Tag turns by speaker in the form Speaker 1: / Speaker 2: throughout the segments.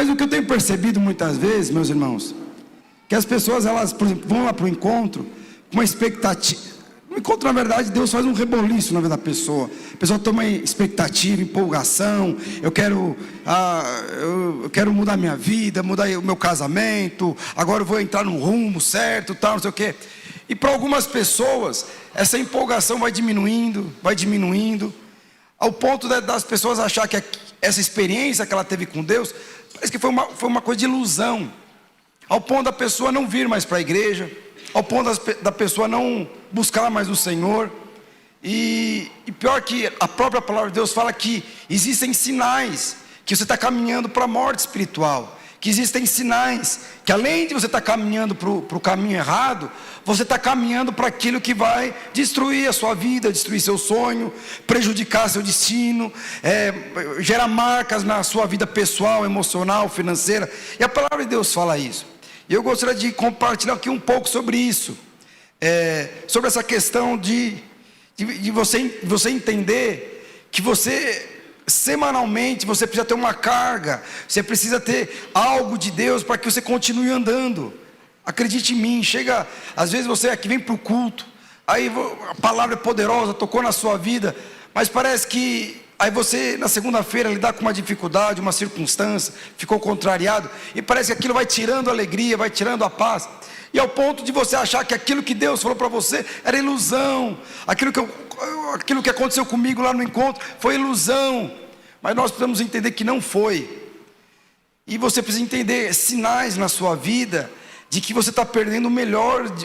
Speaker 1: Mas o que eu tenho percebido muitas vezes, meus irmãos, que as pessoas, elas, por exemplo, vão lá para o encontro com uma expectativa. No encontro, na verdade, Deus faz um reboliço na vida da pessoa. A pessoa toma expectativa, empolgação. Eu quero mudar minha vida, mudar o meu casamento. Agora eu vou entrar num rumo certo, tal, não sei o quê. E para algumas pessoas, essa empolgação vai diminuindo, ao ponto das pessoas achar que essa experiência que ela teve com Deus, parece que foi uma coisa de ilusão. Ao ponto da pessoa não vir mais para a igreja, ao ponto da pessoa não buscar mais o Senhor. E pior que a própria palavra de Deus fala que existem sinais que você está caminhando para a morte espiritual, que existem sinais que além de você estar caminhando para o caminho errado, você está caminhando para aquilo que vai destruir a sua vida, destruir seu sonho, prejudicar seu destino, gerar marcas na sua vida pessoal, emocional, financeira. E a palavra de Deus fala isso. E eu gostaria de compartilhar aqui um pouco sobre isso, sobre essa questão de você entender que você, semanalmente, você precisa ter uma carga, você precisa ter algo de Deus para que você continue andando. Acredite em mim, às vezes você aqui vem para o culto, aí a palavra é poderosa, tocou na sua vida, mas parece que aí você na segunda-feira lidar com uma dificuldade, uma circunstância, ficou contrariado, e parece que aquilo vai tirando a alegria, vai tirando a paz, e ao ponto de você achar que aquilo que Deus falou para você era ilusão, aquilo que aconteceu comigo lá no encontro foi ilusão. Mas nós precisamos entender que não foi. E você precisa entender sinais na sua vida de que você está perdendo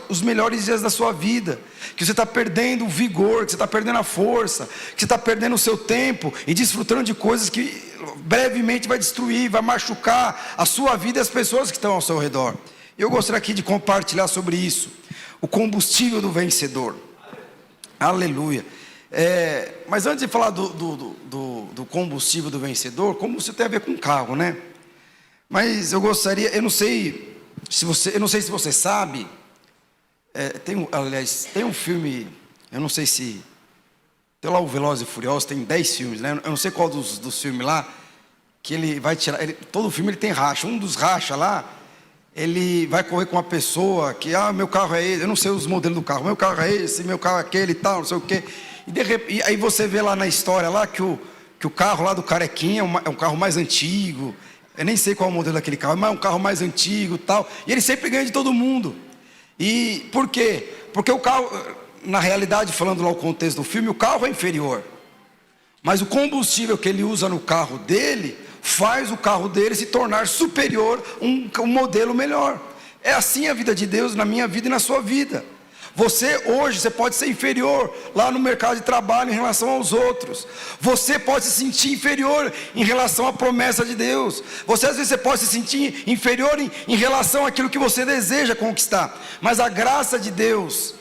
Speaker 1: os melhores dias da sua vida, que você está perdendo o vigor, que você está perdendo a força, que você está perdendo o seu tempo e desfrutando de coisas que brevemente vai destruir, vai machucar a sua vida e as pessoas que estão ao seu redor. Eu gostaria aqui de compartilhar sobre isso, o combustível do vencedor. Aleluia. Mas antes de falar do combustível do vencedor, combustível tem a ver com carro, né? Mas eu gostaria, eu não sei se você sabe, tem um filme, eu não sei se, tem lá o Velozes e Furiosos, tem 10 filmes, né? Eu não sei qual dos filmes lá, que ele vai tirar, todo filme ele tem racha, um dos racha lá, ele vai correr com uma pessoa que, meu carro é esse, eu não sei os modelos do carro, meu carro é esse, meu carro é aquele e tal, não sei o quê. E aí você vê lá na história lá que o carro lá do carequinha é um carro mais antigo, eu nem sei qual é o modelo daquele carro, mas é um carro mais antigo e tal, e ele sempre ganha de todo mundo. E por quê? Porque o carro, na realidade, falando lá o contexto do filme, o carro é inferior, mas o combustível que ele usa no carro dele faz o carro dele se tornar superior, um modelo melhor. É assim a vida de Deus na minha vida e na sua vida. Você pode ser inferior lá no mercado de trabalho em relação aos outros. Você pode se sentir inferior em relação à promessa de Deus. Às vezes você pode se sentir inferior em relação àquilo que você deseja conquistar. Mas a graça de Deus,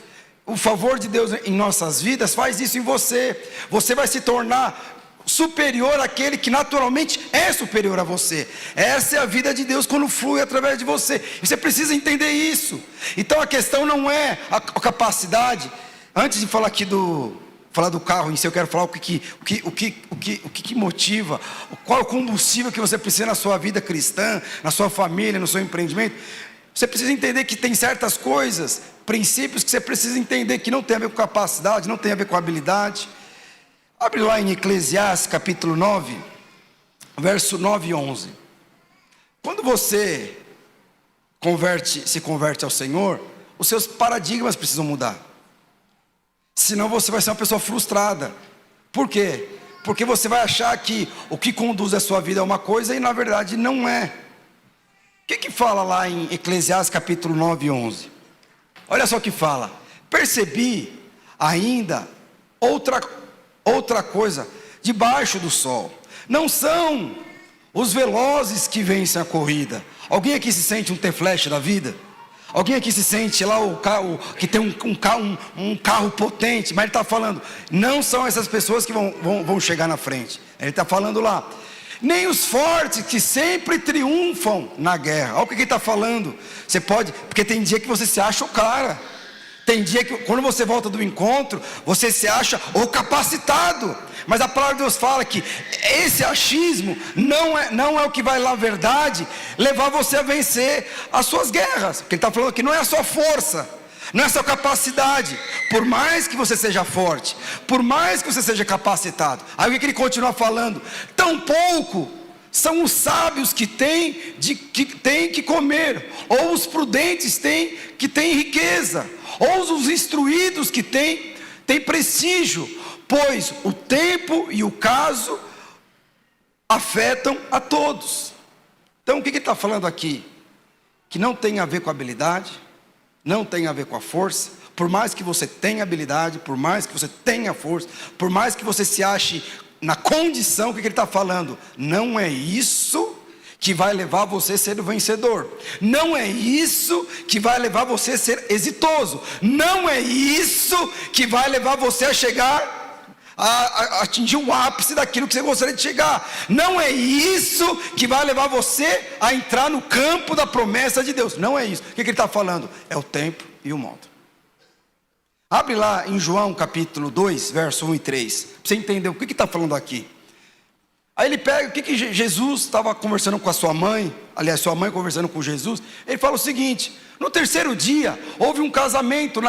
Speaker 1: o favor de Deus em nossas vidas faz isso em você. Você vai se tornar superior àquele que naturalmente é superior a você. Essa é a vida de Deus quando flui através de você. E você precisa entender isso. Então a questão não é a capacidade. Antes de falar aqui falar do carro em si, eu quero falar o que motiva, qual é o combustível que você precisa na sua vida cristã, na sua família, no seu empreendimento. Você precisa entender que tem certas coisas, princípios que você precisa entender que não tem a ver com capacidade, não tem a ver com habilidade. Abre lá em Eclesiastes capítulo 9, verso 9 e 11. Quando você se converte ao Senhor, os seus paradigmas precisam mudar. Senão você vai ser uma pessoa frustrada. Por quê? Porque você vai achar que o que conduz a sua vida é uma coisa e na verdade não é. O que fala lá em Eclesiastes capítulo 9 e 11? Olha só o que fala. Percebi ainda outra coisa debaixo do sol. Não são os velozes que vencem a corrida. Alguém aqui se sente um T-Flash da vida? Alguém aqui se sente lá o carro que tem um carro potente? Mas ele está falando, não são essas pessoas que vão chegar na frente. Ele está falando lá, nem os fortes que sempre triunfam na guerra. Olha o que ele está falando. Você pode, porque tem dia que você se acha o cara. Tem dia que quando você volta do encontro, você se acha o capacitado. Mas a palavra de Deus fala que esse achismo não é o que vai, na verdade, levar você a vencer as suas guerras. Porque ele está falando que não é a sua força, não é a sua capacidade. Por mais que você seja forte, por mais que você seja capacitado. Aí o que ele continua falando? Tampouco são os sábios que têm que comer, ou os prudentes que têm riqueza, ou os instruídos que têm prestígio, pois o tempo e o caso afetam a todos. Então o que ele está falando aqui? Que não tem a ver com a habilidade, não tem a ver com a força. Por mais que você tenha habilidade, por mais que você tenha força, por mais que você se ache na condição, o que ele está falando? Não é isso que vai levar você a ser o vencedor. Não é isso que vai levar você a ser exitoso. Não é isso que vai levar você a chegar a atingir o ápice daquilo que você gostaria de chegar. Não é isso que vai levar você a entrar no campo da promessa de Deus. Não é isso. O que ele está falando? É o tempo e o modo. Abre lá em João capítulo 2, verso 1 e 3, para você entender o que está falando aqui. Aí ele pega, o que Jesus estava conversando com a sua mãe, aliás, sua mãe conversando com Jesus. Ele fala o seguinte: no terceiro dia, houve um casamento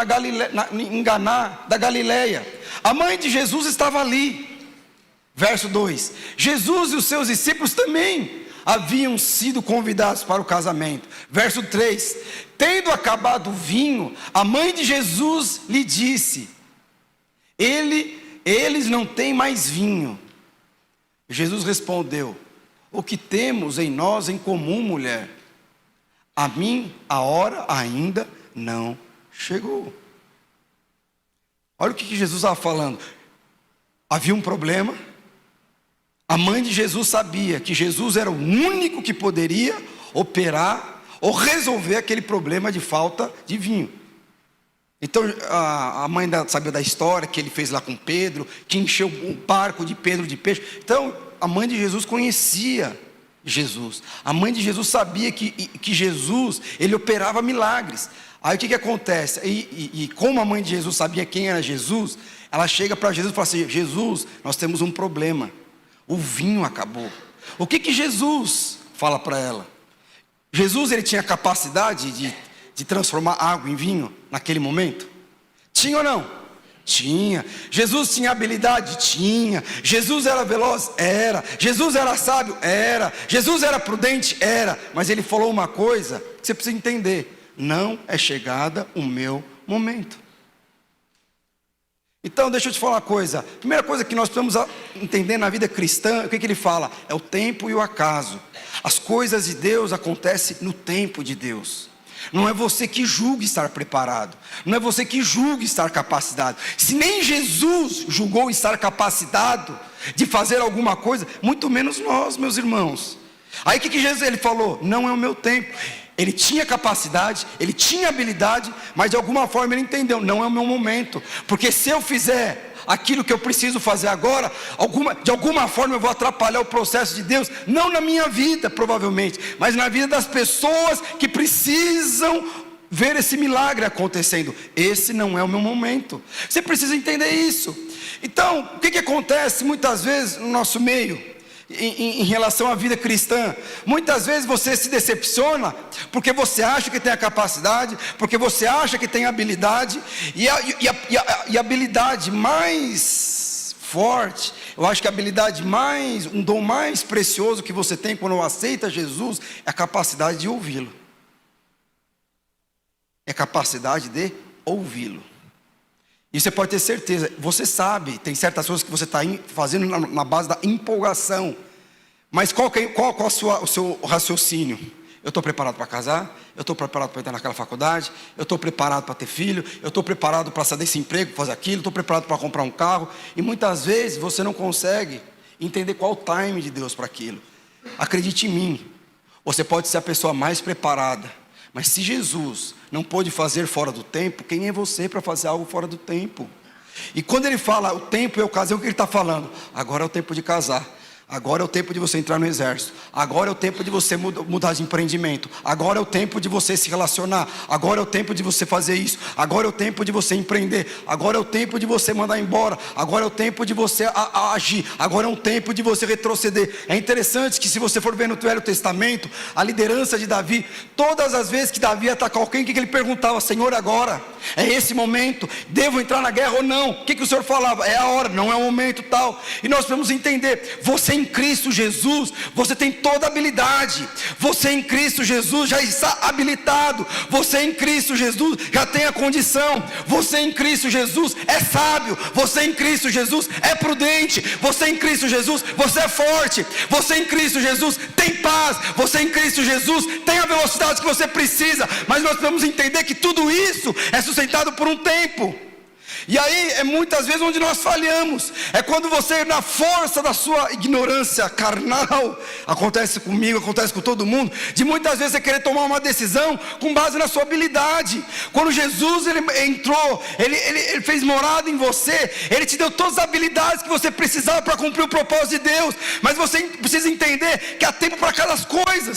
Speaker 1: em Caná da Galileia. A mãe de Jesus estava ali. Verso 2: Jesus e os seus discípulos também haviam sido convidados para o casamento. Verso 3: tendo acabado o vinho, a mãe de Jesus lhe disse: eles não têm mais vinho. Jesus respondeu: o que temos em nós em comum, mulher? A mim a hora ainda não chegou. Olha o que Jesus estava falando. Havia um problema. A mãe de Jesus sabia que Jesus era o único que poderia operar ou resolver aquele problema de falta de vinho. Então a mãe sabia da história que ele fez lá com Pedro, que encheu o barco de Pedro de peixe. Então a mãe de Jesus conhecia Jesus. A mãe de Jesus sabia que Jesus, ele operava milagres. Aí o que acontece? E como a mãe de Jesus sabia quem era Jesus, ela chega para Jesus e fala assim: Jesus, nós temos um problema. O vinho acabou. O que Jesus fala para ela? Jesus, ele tinha capacidade de transformar água em vinho naquele momento? Tinha ou não? Tinha. Jesus tinha habilidade? Tinha. Jesus era veloz? Era. Jesus era sábio? Era. Jesus era prudente? Era. Mas ele falou uma coisa que você precisa entender: não é chegada o meu momento. Então deixa eu te falar uma coisa. A primeira coisa que nós precisamos entender na vida cristã, o que ele fala? É o tempo e o acaso. As coisas de Deus acontecem no tempo de Deus. Não é você que julga estar preparado, não é você que julga estar capacitado. Se nem Jesus julgou estar capacitado de fazer alguma coisa, muito menos nós, meus irmãos. Aí o que Jesus ele falou? Não é o meu tempo. Ele tinha capacidade, ele tinha habilidade, mas de alguma forma ele entendeu: não é o meu momento. Porque se eu fizer aquilo que eu preciso fazer agora, de alguma forma eu vou atrapalhar o processo de Deus. Não na minha vida, provavelmente, mas na vida das pessoas que precisam ver esse milagre acontecendo. Esse não é o meu momento. Você precisa entender isso. Então, o que acontece muitas vezes no nosso meio? Em relação à vida cristã, muitas vezes você se decepciona porque você acha que tem a capacidade, porque você acha que tem a habilidade, e a habilidade mais forte, eu acho que a habilidade um dom mais precioso que você tem quando aceita Jesus, é a capacidade de ouvi-lo. É a capacidade de ouvi-lo. E você pode ter certeza, você sabe, tem certas coisas que você está fazendo na base da empolgação. Mas qual o seu raciocínio? Eu estou preparado para casar? Eu estou preparado para entrar naquela faculdade? Eu estou preparado para ter filho? Eu estou preparado para sair desse emprego, fazer aquilo? Estou preparado para comprar um carro? E muitas vezes você não consegue entender qual o time de Deus para aquilo. Acredite em mim, você pode ser a pessoa mais preparada, mas se Jesus não pôde fazer fora do tempo, quem é você para fazer algo fora do tempo? E quando ele fala o tempo e a ocasião, o que ele está falando? Agora é o tempo de casar. Agora é o tempo de você entrar no exército. Agora é o tempo de você mudar de empreendimento. Agora é o tempo de você se relacionar. Agora é o tempo de você fazer isso. Agora é o tempo de você empreender. Agora é o tempo de você mandar embora. Agora é o tempo de você agir. Agora é um tempo de você retroceder. É interessante que, se você for ver no Velho Testamento, a liderança de Davi, todas as vezes que Davi ia atacar alguém, o que ele perguntava? Senhor, agora é esse momento? Devo entrar na guerra ou não? O que o Senhor falava? É a hora, não é o momento, tal. E nós precisamos entender, você em Cristo Jesus, você tem toda a habilidade. Você em Cristo Jesus já está habilitado. Você em Cristo Jesus já tem a condição. Você em Cristo Jesus é sábio. Você em Cristo Jesus é prudente. Você em Cristo Jesus, você é forte. Você em Cristo Jesus tem paz. Você em Cristo Jesus tem a velocidade que você precisa. Mas nós precisamos entender que tudo isso é sustentado por um tempo. E aí é muitas vezes onde nós falhamos. É quando você, na força da sua ignorância carnal, acontece comigo, acontece com todo mundo, de muitas vezes você querer tomar uma decisão com base na sua habilidade. Quando Jesus ele entrou, ele fez morada em você, ele te deu todas as habilidades que você precisava para cumprir o propósito de Deus. Mas você precisa entender que há tempo para cada coisa.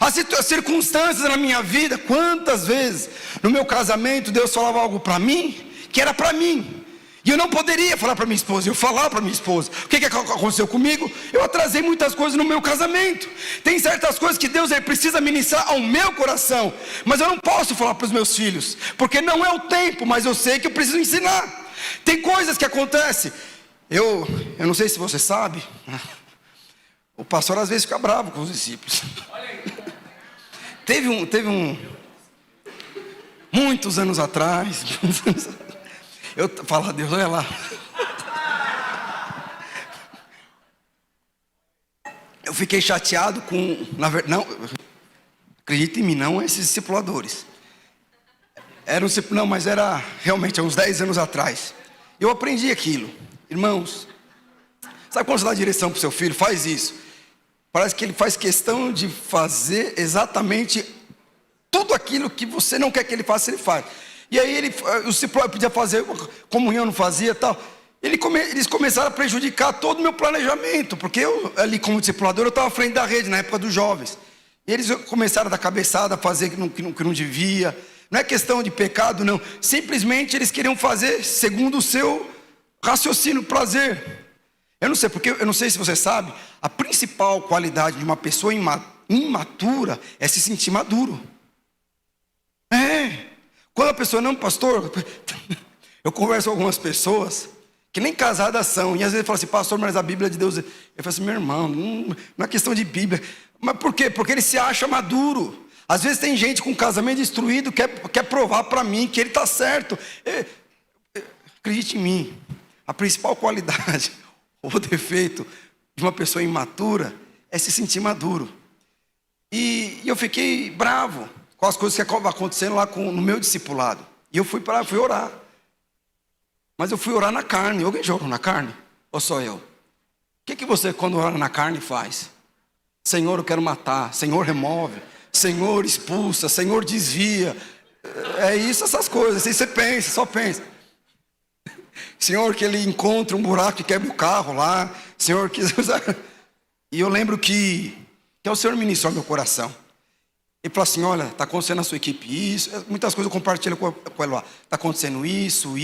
Speaker 1: As circunstâncias na minha vida, quantas vezes no meu casamento Deus falava algo para mim que era para mim, e eu não poderia falar para minha esposa. Eu falava para minha esposa. O que aconteceu comigo? Eu atrasei muitas coisas no meu casamento. Tem certas coisas que Deus precisa ministrar ao meu coração, mas eu não posso falar para os meus filhos, porque não é o tempo, mas eu sei que eu preciso ensinar. Tem coisas que acontecem. Eu não sei se você sabe, o pastor às vezes fica bravo com os discípulos. Teve um muitos anos atrás, eu falo a Deus, olha lá. Eu fiquei chateado com, não, acredita em mim, não esses discipuladores. Mas era realmente há uns 10 anos atrás. Eu aprendi aquilo, irmãos. Sabe quando você dá direção para o seu filho? Faz isso. Parece que ele faz questão de fazer exatamente tudo aquilo que você não quer que ele faça, ele faz. E aí o discípulo podia fazer comunhão, não fazia tal. Eles começaram a prejudicar todo o meu planejamento, porque eu ali como discipulador eu estava à frente da rede na época dos jovens. E eles começaram a dar cabeçada, a fazer que não devia. Não é questão de pecado, não. Simplesmente eles queriam fazer segundo o seu raciocínio, prazer. Eu não sei se você sabe, a principal qualidade de uma pessoa imatura é se sentir maduro. Quando a pessoa, não, pastor, eu converso com algumas pessoas que nem casadas são, e às vezes falam assim, pastor, mas a Bíblia de Deus, eu falo assim, meu irmão, não é questão de Bíblia. Mas por quê? Porque ele se acha maduro. Às vezes tem gente com casamento destruído, quer provar para mim que ele está certo. Acredite em mim, a principal qualidade ou defeito de uma pessoa imatura é se sentir maduro. E eu fiquei bravo com as coisas que estavam acontecendo lá no meu discipulado. E eu fui orar. Mas eu fui orar na carne. Alguém já orou na carne? Ou só eu? O que você, quando ora na carne, faz? Senhor, eu quero matar. Senhor, remove. Senhor, expulsa. Senhor, desvia. É isso, essas coisas. Assim você pensa, só pensa. Senhor, que ele encontre um buraco e quebre o carro lá. Senhor, que... E eu lembro que o Senhor ministrou ao meu coração. Ele falou assim, olha, está acontecendo na sua equipe isso. Muitas coisas eu compartilho com ele lá. Está acontecendo isso.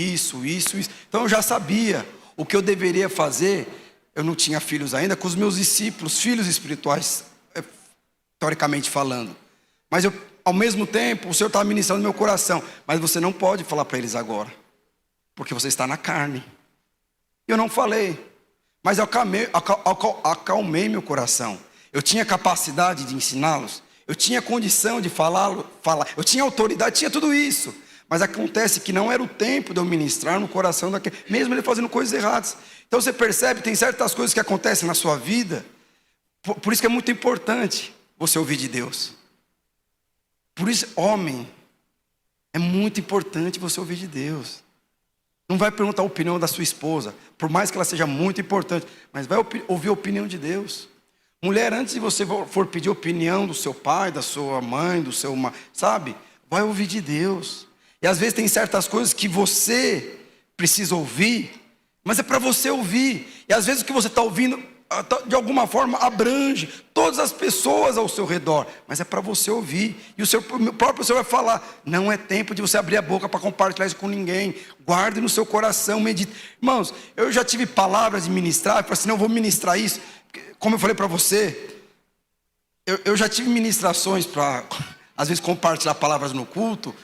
Speaker 1: Então eu já sabia o que eu deveria fazer. Eu não tinha filhos ainda, com os meus discípulos, filhos espirituais, teoricamente falando. Mas ao mesmo tempo, o Senhor estava ministrando no meu coração. Mas você não pode falar para eles agora, porque você está na carne. Eu não falei, mas eu acalmei meu coração. Eu tinha capacidade de ensiná-los. Eu tinha condição de falar, eu tinha autoridade, tinha tudo isso. Mas acontece que não era o tempo de eu ministrar no coração daquele, mesmo ele fazendo coisas erradas. Então você percebe, tem certas coisas que acontecem na sua vida, por isso que é muito importante você ouvir de Deus. Por isso, homem, é muito importante você ouvir de Deus. Não vai perguntar a opinião da sua esposa, por mais que ela seja muito importante, mas vai ouvir a opinião de Deus. Mulher, antes de você for pedir opinião do seu pai, da sua mãe, do seu... Sabe? Vai ouvir de Deus. E às vezes tem certas coisas que você precisa ouvir, mas é para você ouvir. E às vezes o que você está ouvindo de alguma forma abrange todas as pessoas ao seu redor, mas é para você ouvir, e o próprio Senhor vai falar: não é tempo de você abrir a boca para compartilhar isso com ninguém, guarde no seu coração, medite. Irmãos, eu já tive palavras de ministrar, eu falei assim: não, eu vou ministrar isso, como eu falei para você, eu já tive ministrações para, às vezes, compartilhar palavras no culto,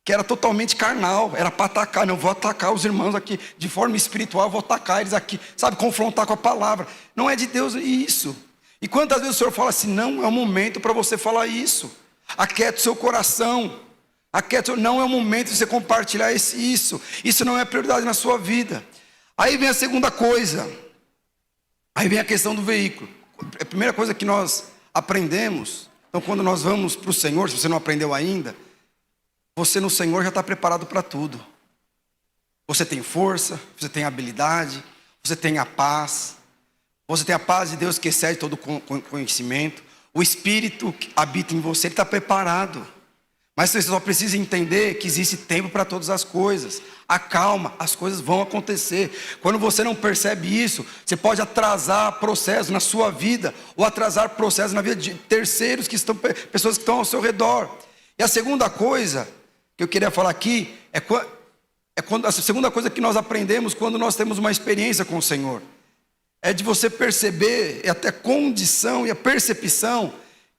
Speaker 1: que era totalmente carnal, era para atacar. Não, eu vou atacar os irmãos aqui, de forma espiritual, eu vou atacar eles aqui, sabe, confrontar com a palavra. Não é de Deus isso. E quantas vezes o Senhor fala assim: não é o momento para você falar isso, aquieta o seu coração, não é o momento de você compartilhar isso não é prioridade na sua vida. Aí vem a segunda coisa, aí vem a questão do veículo. A primeira coisa que nós aprendemos, então quando nós vamos para o Senhor, se você não aprendeu ainda, você no Senhor já está preparado para tudo. Você tem força, você tem habilidade, você tem a paz. Você tem a paz de Deus que excede todo conhecimento. O Espírito que habita em você, Ele está preparado. Mas você só precisa entender que existe tempo para todas as coisas. Acalma, as coisas vão acontecer. Quando você não percebe isso, você pode atrasar processos na sua vida, ou atrasar processos na vida de terceiros, pessoas que estão ao seu redor. E a segunda coisa que eu queria falar aqui a segunda coisa que nós aprendemos quando nós temos uma experiência com o Senhor, é de você perceber, e até condição e a percepção,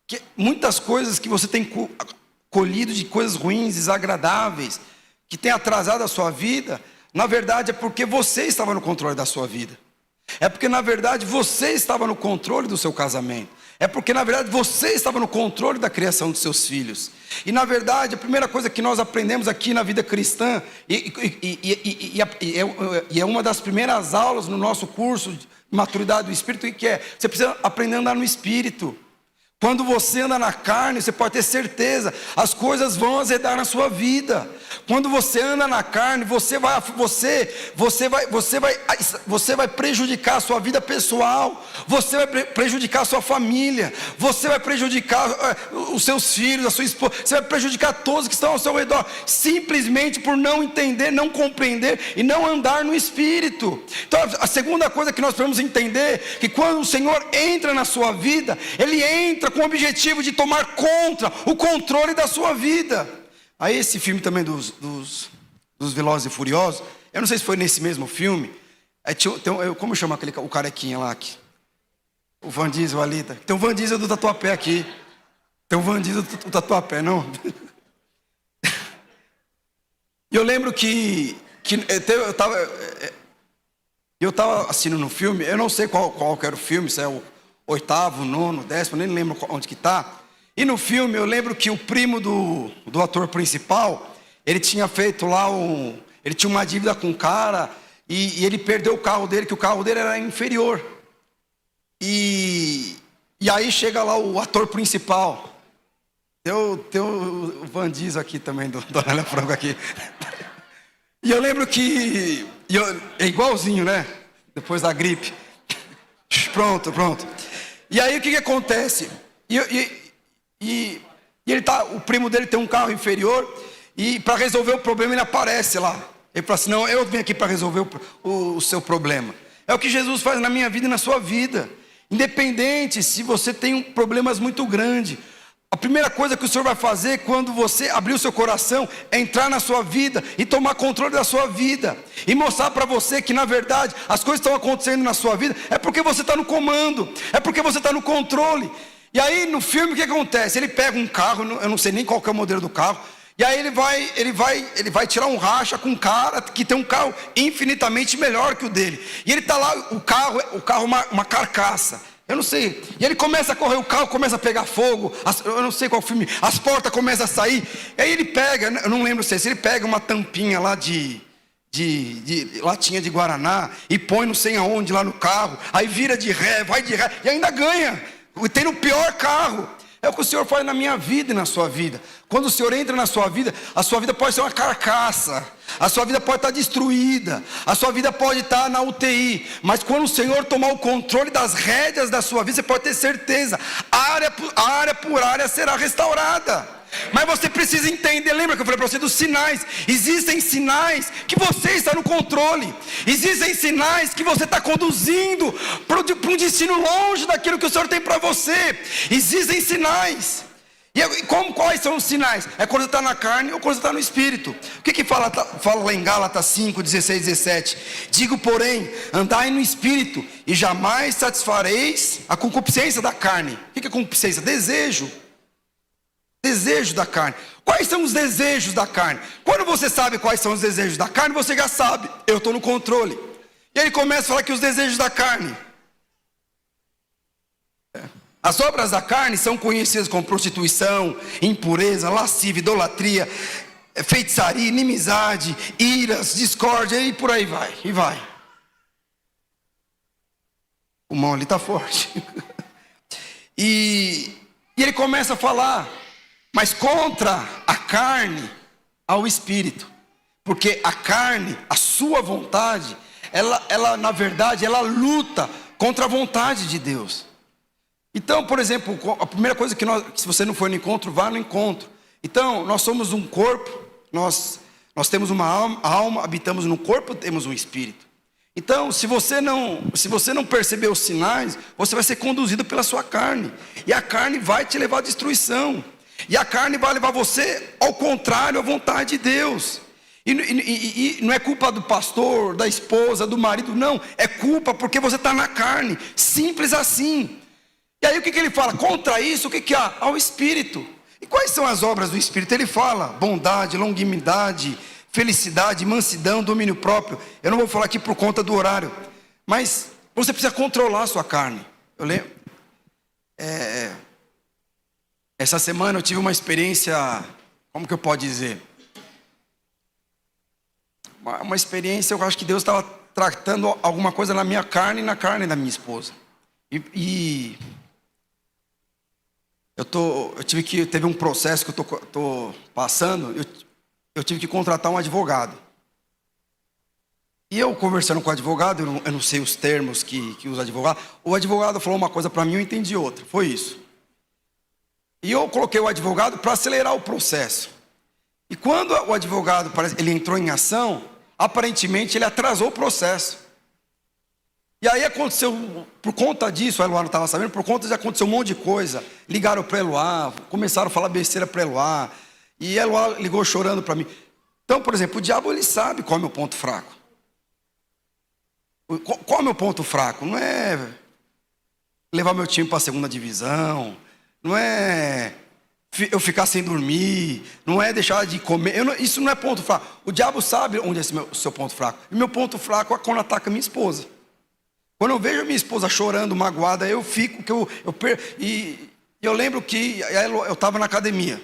Speaker 1: que muitas coisas que você tem colhido de coisas ruins, desagradáveis, que tem atrasado a sua vida, na verdade é porque você estava no controle da sua vida. É porque na verdade você estava no controle do seu casamento. É porque na verdade você estava no controle da criação dos seus filhos. E na verdade a primeira coisa que nós aprendemos aqui na vida cristã, e é uma das primeiras aulas no nosso curso de maturidade do Espírito, que é: você precisa aprender a andar no Espírito. Quando você anda na carne, você pode ter certeza, as coisas vão azedar na sua vida. Quando você anda na carne, você vai prejudicar a sua vida pessoal, você vai prejudicar a sua família, você vai prejudicar os seus filhos, a sua esposa, você vai prejudicar todos que estão ao seu redor, simplesmente por não entender, não compreender e não andar no Espírito. Então a segunda coisa que nós precisamos entender, que quando o Senhor entra na sua vida, Ele entra com o objetivo de tomar o controle da sua vida. Aí esse filme também dos Velozes e Furiosos, eu não sei se foi nesse mesmo filme, como chama o carequinha lá aqui? O Van Diesel ali, tem o Van Diesel do Tatuapé aqui, tem o Van Diesel do Tatuapé, não? E eu lembro que eu estava assistindo no filme, eu não sei qual que era o filme, se é o 8º, 9º, 10º, nem lembro onde que está. E no filme eu lembro que o primo do ator principal, ele tinha feito lá ele tinha uma dívida com um cara, e ele perdeu o carro dele, que o carro dele era inferior. E aí chega lá o ator principal. Tem o Van Diesel aqui também, do Dona Franco aqui. E eu lembro que é igualzinho, né? Depois da gripe. Pronto. E aí o que acontece? E o primo dele tem um carro inferior, e para resolver o problema ele aparece lá. Ele fala assim: não, eu vim aqui para resolver o seu problema. É o que Jesus faz na minha vida e na sua vida. Independente se você tem problemas muito grandes, a primeira coisa que o Senhor vai fazer quando você abrir o seu coração é entrar na sua vida e tomar controle da sua vida, e mostrar para você que na verdade as coisas estão acontecendo na sua vida é porque você está no comando, é porque você está no controle. E aí no filme o que acontece? Ele pega um carro, eu não sei nem qual que é o modelo do carro, e aí ele vai tirar um racha com um cara que tem um carro infinitamente melhor que o dele, e ele está lá, o carro uma carcaça, eu não sei, e ele começa a correr, o carro começa a pegar fogo, eu não sei qual filme, as portas começam a sair, e aí ele pega, eu não lembro se ele pega uma tampinha lá de latinha de Guaraná, e põe não sei aonde lá no carro, aí vira de ré, vai de ré, e ainda ganha, tem o pior carro. É o que o Senhor faz na minha vida e na sua vida. Quando o Senhor entra na sua vida, a sua vida pode ser uma carcaça, a sua vida pode estar destruída, a sua vida pode estar na UTI, mas quando o Senhor tomar o controle das rédeas da sua vida, você pode ter certeza, área por área será restaurada. Mas você precisa entender, lembra que eu falei para você dos sinais? Existem sinais que você está no controle. Existem sinais que você está conduzindo para um destino longe daquilo que o Senhor tem para você. Existem sinais. Quais são os sinais? É quando você está na carne ou quando você está no Espírito. O que fala lá em Gálatas 5, 16, 17? Digo, porém, andai no Espírito e jamais satisfareis a concupiscência da carne. O que é concupiscência? Desejo da carne. Quais são os desejos da carne? Quando você sabe quais são os desejos da carne, você já sabe, eu estou no controle. E aí ele começa a falar que os desejos da carne, as obras da carne são conhecidas como prostituição, impureza, lascívia, idolatria, feitiçaria, inimizade, iras, discórdia, e por aí vai, e vai. O mão ali está forte. E ele começa a falar, mas contra a carne, ao Espírito. Porque a carne, a sua vontade, ela na verdade, ela luta contra a vontade de Deus. Então, por exemplo, a primeira coisa que se você não for no encontro, vá no encontro. Então, nós somos um corpo, nós temos uma alma, habitamos no corpo, temos um espírito. Então, se você não perceber os sinais, você vai ser conduzido pela sua carne. E a carne vai te levar à destruição. E a carne vai levar você ao contrário à vontade de Deus. E não é culpa do pastor, da esposa, do marido, não. É culpa porque você está na carne. Simples assim. E aí o que ele fala? Contra isso, o que há? Ao Espírito. E quais são as obras do Espírito? Ele fala bondade, longanimidade, felicidade, mansidão, domínio próprio. Eu não vou falar aqui por conta do horário, mas você precisa controlar a sua carne. Eu lembro, essa semana eu tive uma experiência, como que eu posso dizer? Uma experiência, eu acho que Deus estava tratando alguma coisa na minha carne e na carne da minha esposa. Teve um processo que eu estou passando, eu tive que contratar um advogado. E eu conversando com o advogado, eu não sei os termos que usa advogado, o advogado falou uma coisa para mim, eu entendi outra, foi isso. E eu coloquei o advogado para acelerar o processo. E quando o advogado ele entrou em ação, aparentemente ele atrasou o processo. E aí aconteceu, por conta disso, a Eloá não estava sabendo, por conta disso aconteceu um monte de coisa. Ligaram para a Eloá, começaram a falar besteira para a Eloá, e a Eloá ligou chorando para mim. Então, por exemplo, o diabo ele sabe qual é o meu ponto fraco. Qual é o meu ponto fraco? Não é levar meu time para a segunda divisão, não é eu ficar sem dormir, não é deixar de comer, isso não é ponto fraco. O diabo sabe onde é o seu ponto fraco. E meu ponto fraco é quando ataca minha esposa. Quando eu vejo a minha esposa chorando, magoada, eu fico, e eu lembro que eu estava na academia.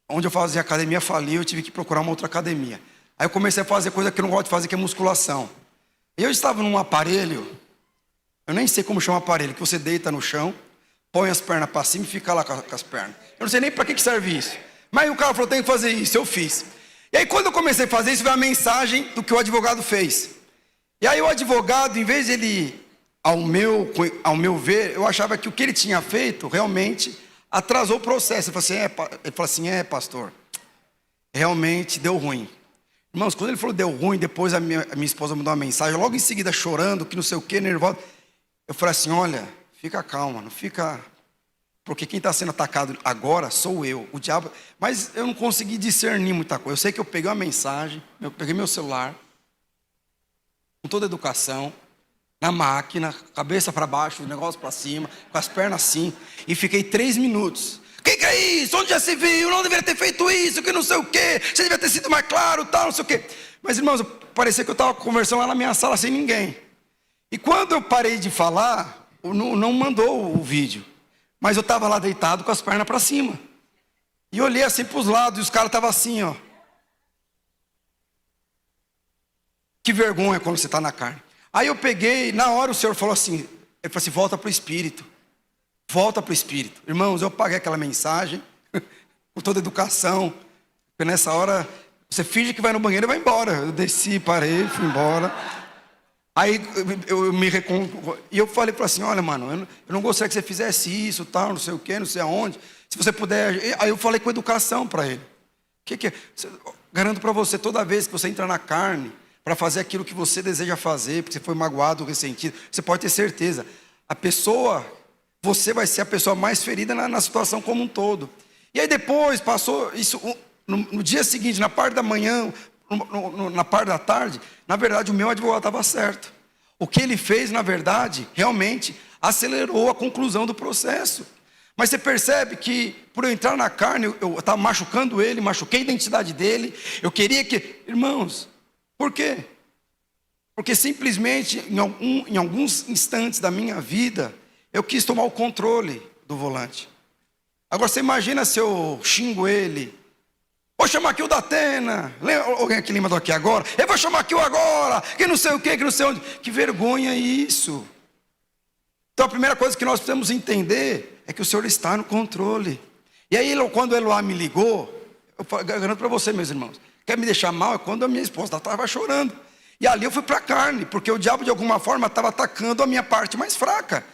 Speaker 1: Onde eu fazia academia faliu, eu tive que procurar uma outra academia. Aí eu comecei a fazer coisa que eu não gosto de fazer, que é musculação. E eu estava num aparelho, eu nem sei como chama o aparelho, que você deita no chão, põe as pernas para cima e fica lá com as pernas. Eu não sei nem para que serve isso. Mas o cara falou, tem que fazer isso, eu fiz. E aí quando eu comecei a fazer isso, veio a mensagem do que o advogado fez. E aí o advogado, em vez de ele, ao meu ver, eu achava que o que ele tinha feito, realmente, atrasou o processo. Ele falou assim, pastor, realmente deu ruim. Irmãos, quando ele falou deu ruim, depois a minha esposa mandou uma mensagem, logo em seguida chorando, que não sei o que, nervosa. Eu falei assim, olha, fica calma, não fica... Porque quem está sendo atacado agora sou eu, o diabo... Mas eu não consegui discernir muita coisa. Eu sei que eu peguei uma mensagem, eu peguei meu celular, com toda a educação, na máquina, cabeça para baixo, o negócio para cima, com as pernas assim, e fiquei 3 minutos. Que é isso? Onde já se viu? Não deveria ter feito isso, que não sei o quê, você deveria ter sido mais claro, tal, não sei o quê. Mas, irmãos, parecia que eu estava conversando lá na minha sala sem ninguém. E quando eu parei de falar, não mandou o vídeo, mas eu estava lá deitado com as pernas para cima. E olhei assim para os lados, e os caras estavam assim, ó. Que vergonha quando você está na carne. Aí eu peguei, na hora o Senhor falou assim, ele falou assim, volta para o Espírito. Volta para o Espírito. Irmãos, eu paguei aquela mensagem, com toda a educação, porque nessa hora, você finge que vai no banheiro e vai embora. Eu desci, parei, fui embora. Aí e eu falei para assim, olha mano, eu não gostaria que você fizesse isso, tal, não sei o que, não sei aonde. Se você puder. Aí eu falei com educação para ele. Que é? Garanto para você, toda vez que você entra na carne para fazer aquilo que você deseja fazer, porque você foi magoado, ressentido, você pode ter certeza, você vai ser a pessoa mais ferida na situação como um todo. E aí depois passou isso, no dia seguinte, na parte da manhã, na parte da tarde, na verdade o meu advogado estava certo. O que ele fez, na verdade, realmente acelerou a conclusão do processo. Mas você percebe que, por eu entrar na carne, eu estava machucando ele, machuquei a identidade dele. Eu queria que... Irmãos, por quê? Porque simplesmente, em alguns instantes da minha vida, eu quis tomar o controle do volante. Agora, você imagina se eu xingo ele. Vou chamar aqui o da Atena. Alguém aqui lembra do aqui agora? Eu vou chamar aqui o agora. Que não sei o que, que não sei onde. Que vergonha isso. Então, a primeira coisa que nós precisamos entender é que o Senhor está no controle. E aí, quando o Eloá me ligou, eu garanto para você, meus irmãos, quer me deixar mal é quando a minha esposa estava chorando. E ali eu fui para a carne, porque o diabo de alguma forma estava atacando a minha parte mais fraca.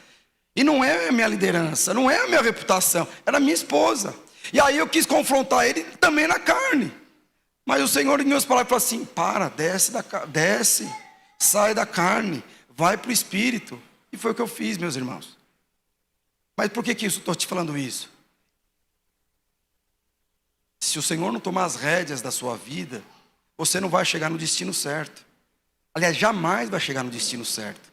Speaker 1: E não é a minha liderança, não é a minha reputação, era a minha esposa. E aí eu quis confrontar ele também na carne. Mas o Senhor, em minhas palavras, falou assim, desce, sai da carne, vai para o Espírito. E foi o que eu fiz, meus irmãos. Mas por que estou te falando isso? Se o Senhor não tomar as rédeas da sua vida, você não vai chegar no destino certo. Aliás, jamais vai chegar no destino certo.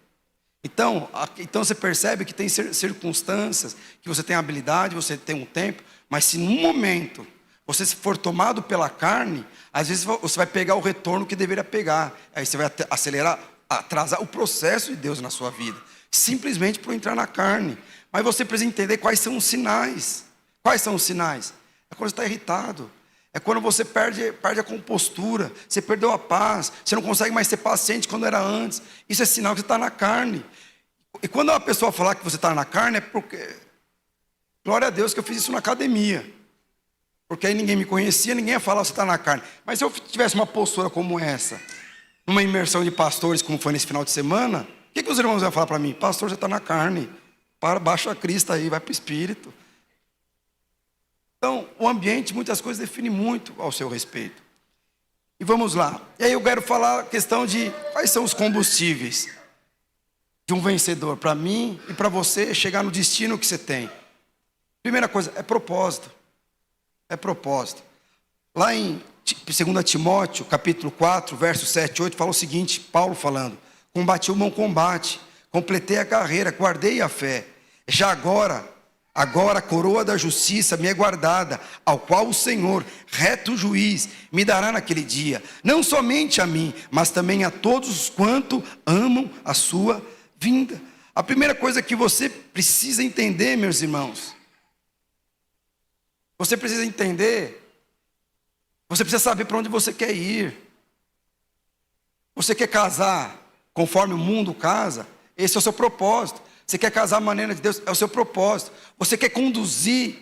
Speaker 1: Então você percebe que tem circunstâncias, que você tem habilidade, você tem um tempo, mas se num momento você for tomado pela carne, às vezes você vai pegar o retorno que deveria pegar. Aí você vai acelerar, atrasar o processo de Deus na sua vida. Simplesmente por entrar na carne. Mas você precisa entender quais são os sinais. Quais são os sinais? É quando você está irritado. É quando você perde a compostura. Você perdeu a paz. Você não consegue mais ser paciente quando era antes. Isso é sinal que você está na carne. E quando uma pessoa falar que você está na carne, é porque... Glória a Deus que eu fiz isso na academia. Porque aí ninguém me conhecia, ninguém ia falar que você está na carne. Mas se eu tivesse uma postura como essa, numa imersão de pastores, como foi nesse final de semana, o que os irmãos iam falar para mim? Pastor, você está na carne. Baixa a Cristo aí, vai para o Espírito. Então, o ambiente, muitas coisas define muito ao seu respeito. E vamos lá. E aí eu quero falar a questão de quais são os combustíveis de um vencedor. Para mim e para você chegar no destino que você tem. Primeira coisa, é propósito. É propósito. Lá em 2 Timóteo, capítulo 4, versos 7 e 8, fala o seguinte, Paulo falando. Combati o bom combate, completei a carreira, guardei a fé. Já agora a coroa da justiça me é guardada, ao qual o Senhor, reto juiz, me dará naquele dia. Não somente a mim, mas também a todos quanto amam a sua vinda. A primeira coisa que você precisa entender, meus irmãos, você precisa entender, você precisa saber para onde você quer ir. Você quer casar conforme o mundo casa? Esse é o seu propósito. Você quer casar à maneira de Deus? É o seu propósito. Você quer conduzir,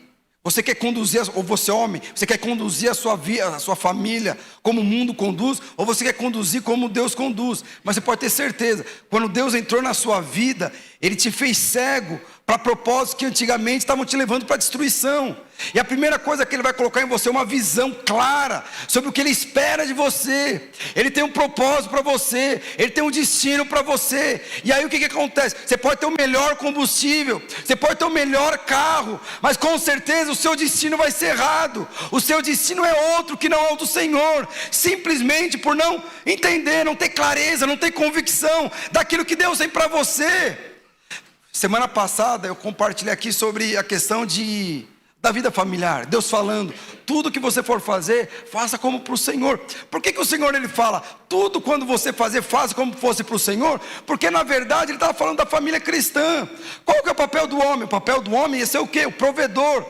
Speaker 1: ou você homem, você quer conduzir a sua vida, a sua família, como o mundo conduz, ou você quer conduzir como Deus conduz. Mas você pode ter certeza, quando Deus entrou na sua vida, Ele te fez cego para propósitos que antigamente estavam te levando para a destruição. E a primeira coisa que Ele vai colocar em você é uma visão clara sobre o que Ele espera de você. Ele tem um propósito para você, Ele tem um destino para você. E aí o que acontece? Você pode ter o melhor combustível, você pode ter o melhor carro, mas com certeza o seu destino vai ser errado. O seu destino é outro que não é o do Senhor, simplesmente por não entender, não ter clareza, não ter convicção daquilo que Deus tem para você. Semana passada eu compartilhei aqui sobre a questão da vida familiar. Deus falando, tudo que você for fazer, faça como para o Senhor. Por que o Senhor ele fala, tudo quando você fazer, faça como fosse para o Senhor? Porque na verdade ele estava falando da família cristã. Qual que é o papel do homem? O papel do homem é ser o quê? O provedor.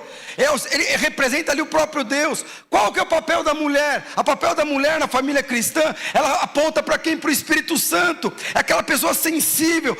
Speaker 1: Ele representa ali o próprio Deus. Qual que é o papel da mulher? O papel da mulher na família cristã, ela aponta para quem? Para o Espírito Santo. É aquela pessoa sensível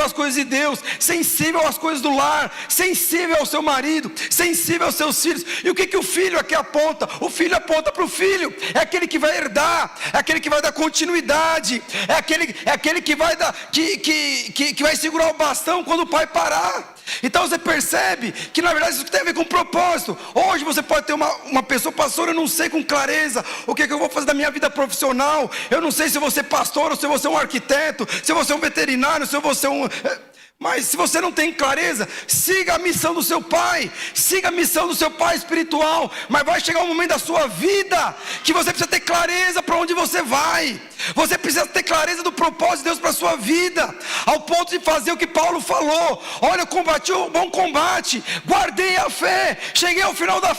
Speaker 1: às coisas de Deus, sensível às coisas do lar, sensível ao seu marido, sensível aos seus filhos. E o que o filho aqui aponta? O filho aponta para o filho, é aquele que vai herdar, é aquele que vai dar continuidade, é aquele que vai dar, que vai segurar o bastão quando o pai parar. Então você percebe que na verdade isso tem a ver com propósito. Hoje você pode ter uma pessoa, pastor, eu não sei com clareza o que eu vou fazer da minha vida profissional, eu não sei se eu vou ser pastor, ou se eu vou ser um arquiteto, se eu vou ser um veterinário, se eu vou ser um... Mas se você não tem clareza, siga a missão do seu pai, siga a missão do seu pai espiritual. Mas vai chegar um momento da sua vida que você precisa ter clareza para onde você vai. Você precisa ter clareza do propósito de Deus para a sua vida, ao ponto de fazer o que Paulo falou: olha, eu combati o bom combate, guardei a fé, cheguei ao final da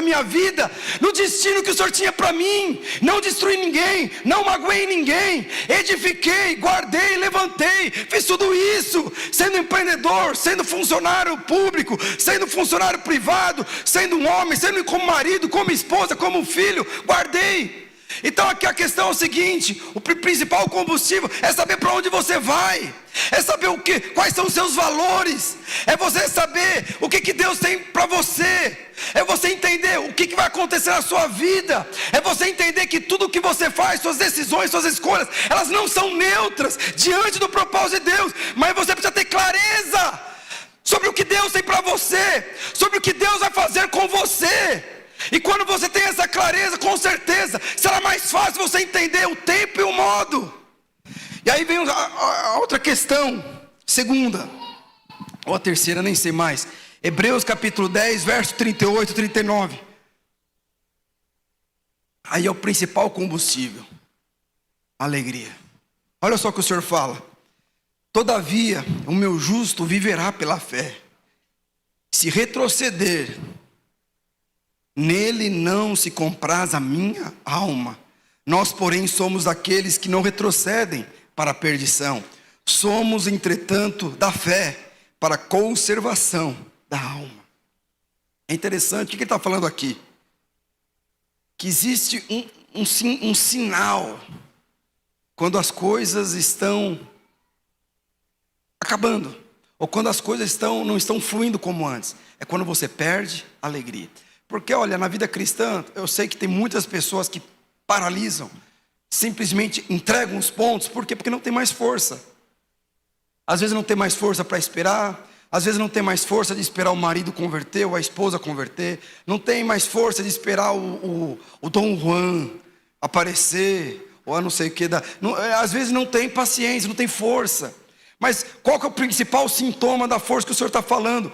Speaker 1: minha vida, no destino que o Senhor tinha para mim. Não destruí ninguém, não magoei ninguém, edifiquei, guardei, levantei, fiz tudo isso, sendo empreendedor, sendo funcionário público, sendo funcionário privado, sendo um homem, sendo como marido, como esposa, como filho, guardei. Então aqui a questão é o seguinte: o principal combustível é saber para onde você vai, é saber quais são os seus valores, é você saber o que Deus tem para você, é você entender o que vai acontecer na sua vida, é você entender que tudo o que você faz, suas decisões, suas escolhas, elas não são neutras diante do propósito de Deus, mas você precisa ter clareza sobre o que Deus tem para você, sobre o que Deus vai fazer com você. E quando você tem essa clareza, com certeza será mais fácil você entender o tempo e o modo. E aí vem a outra questão, segunda, ou a terceira, nem sei mais. Hebreus capítulo 10, verso 38 e 39. Aí é o principal combustível, alegria. Olha só o que o Senhor fala: todavia o meu justo viverá pela fé. Se retroceder, nele não se compraz a minha alma. Nós, porém, somos aqueles que não retrocedem para a perdição. Somos, entretanto, da fé para a conservação da alma. É interessante, o que ele está falando aqui? Que existe um sinal quando as coisas estão acabando, ou quando as coisas não estão fluindo como antes. É quando você perde a alegria. Porque olha, na vida cristã, eu sei que tem muitas pessoas que paralisam, simplesmente entregam os pontos. Por quê? Porque não tem mais força. Às vezes não tem mais força para esperar, às vezes não tem mais força de esperar o marido converter ou a esposa converter, não tem mais força de esperar o Dom Juan aparecer, ou a não sei o que. Às vezes não tem paciência, não tem força. Mas qual que é o principal sintoma da força que o Senhor está falando?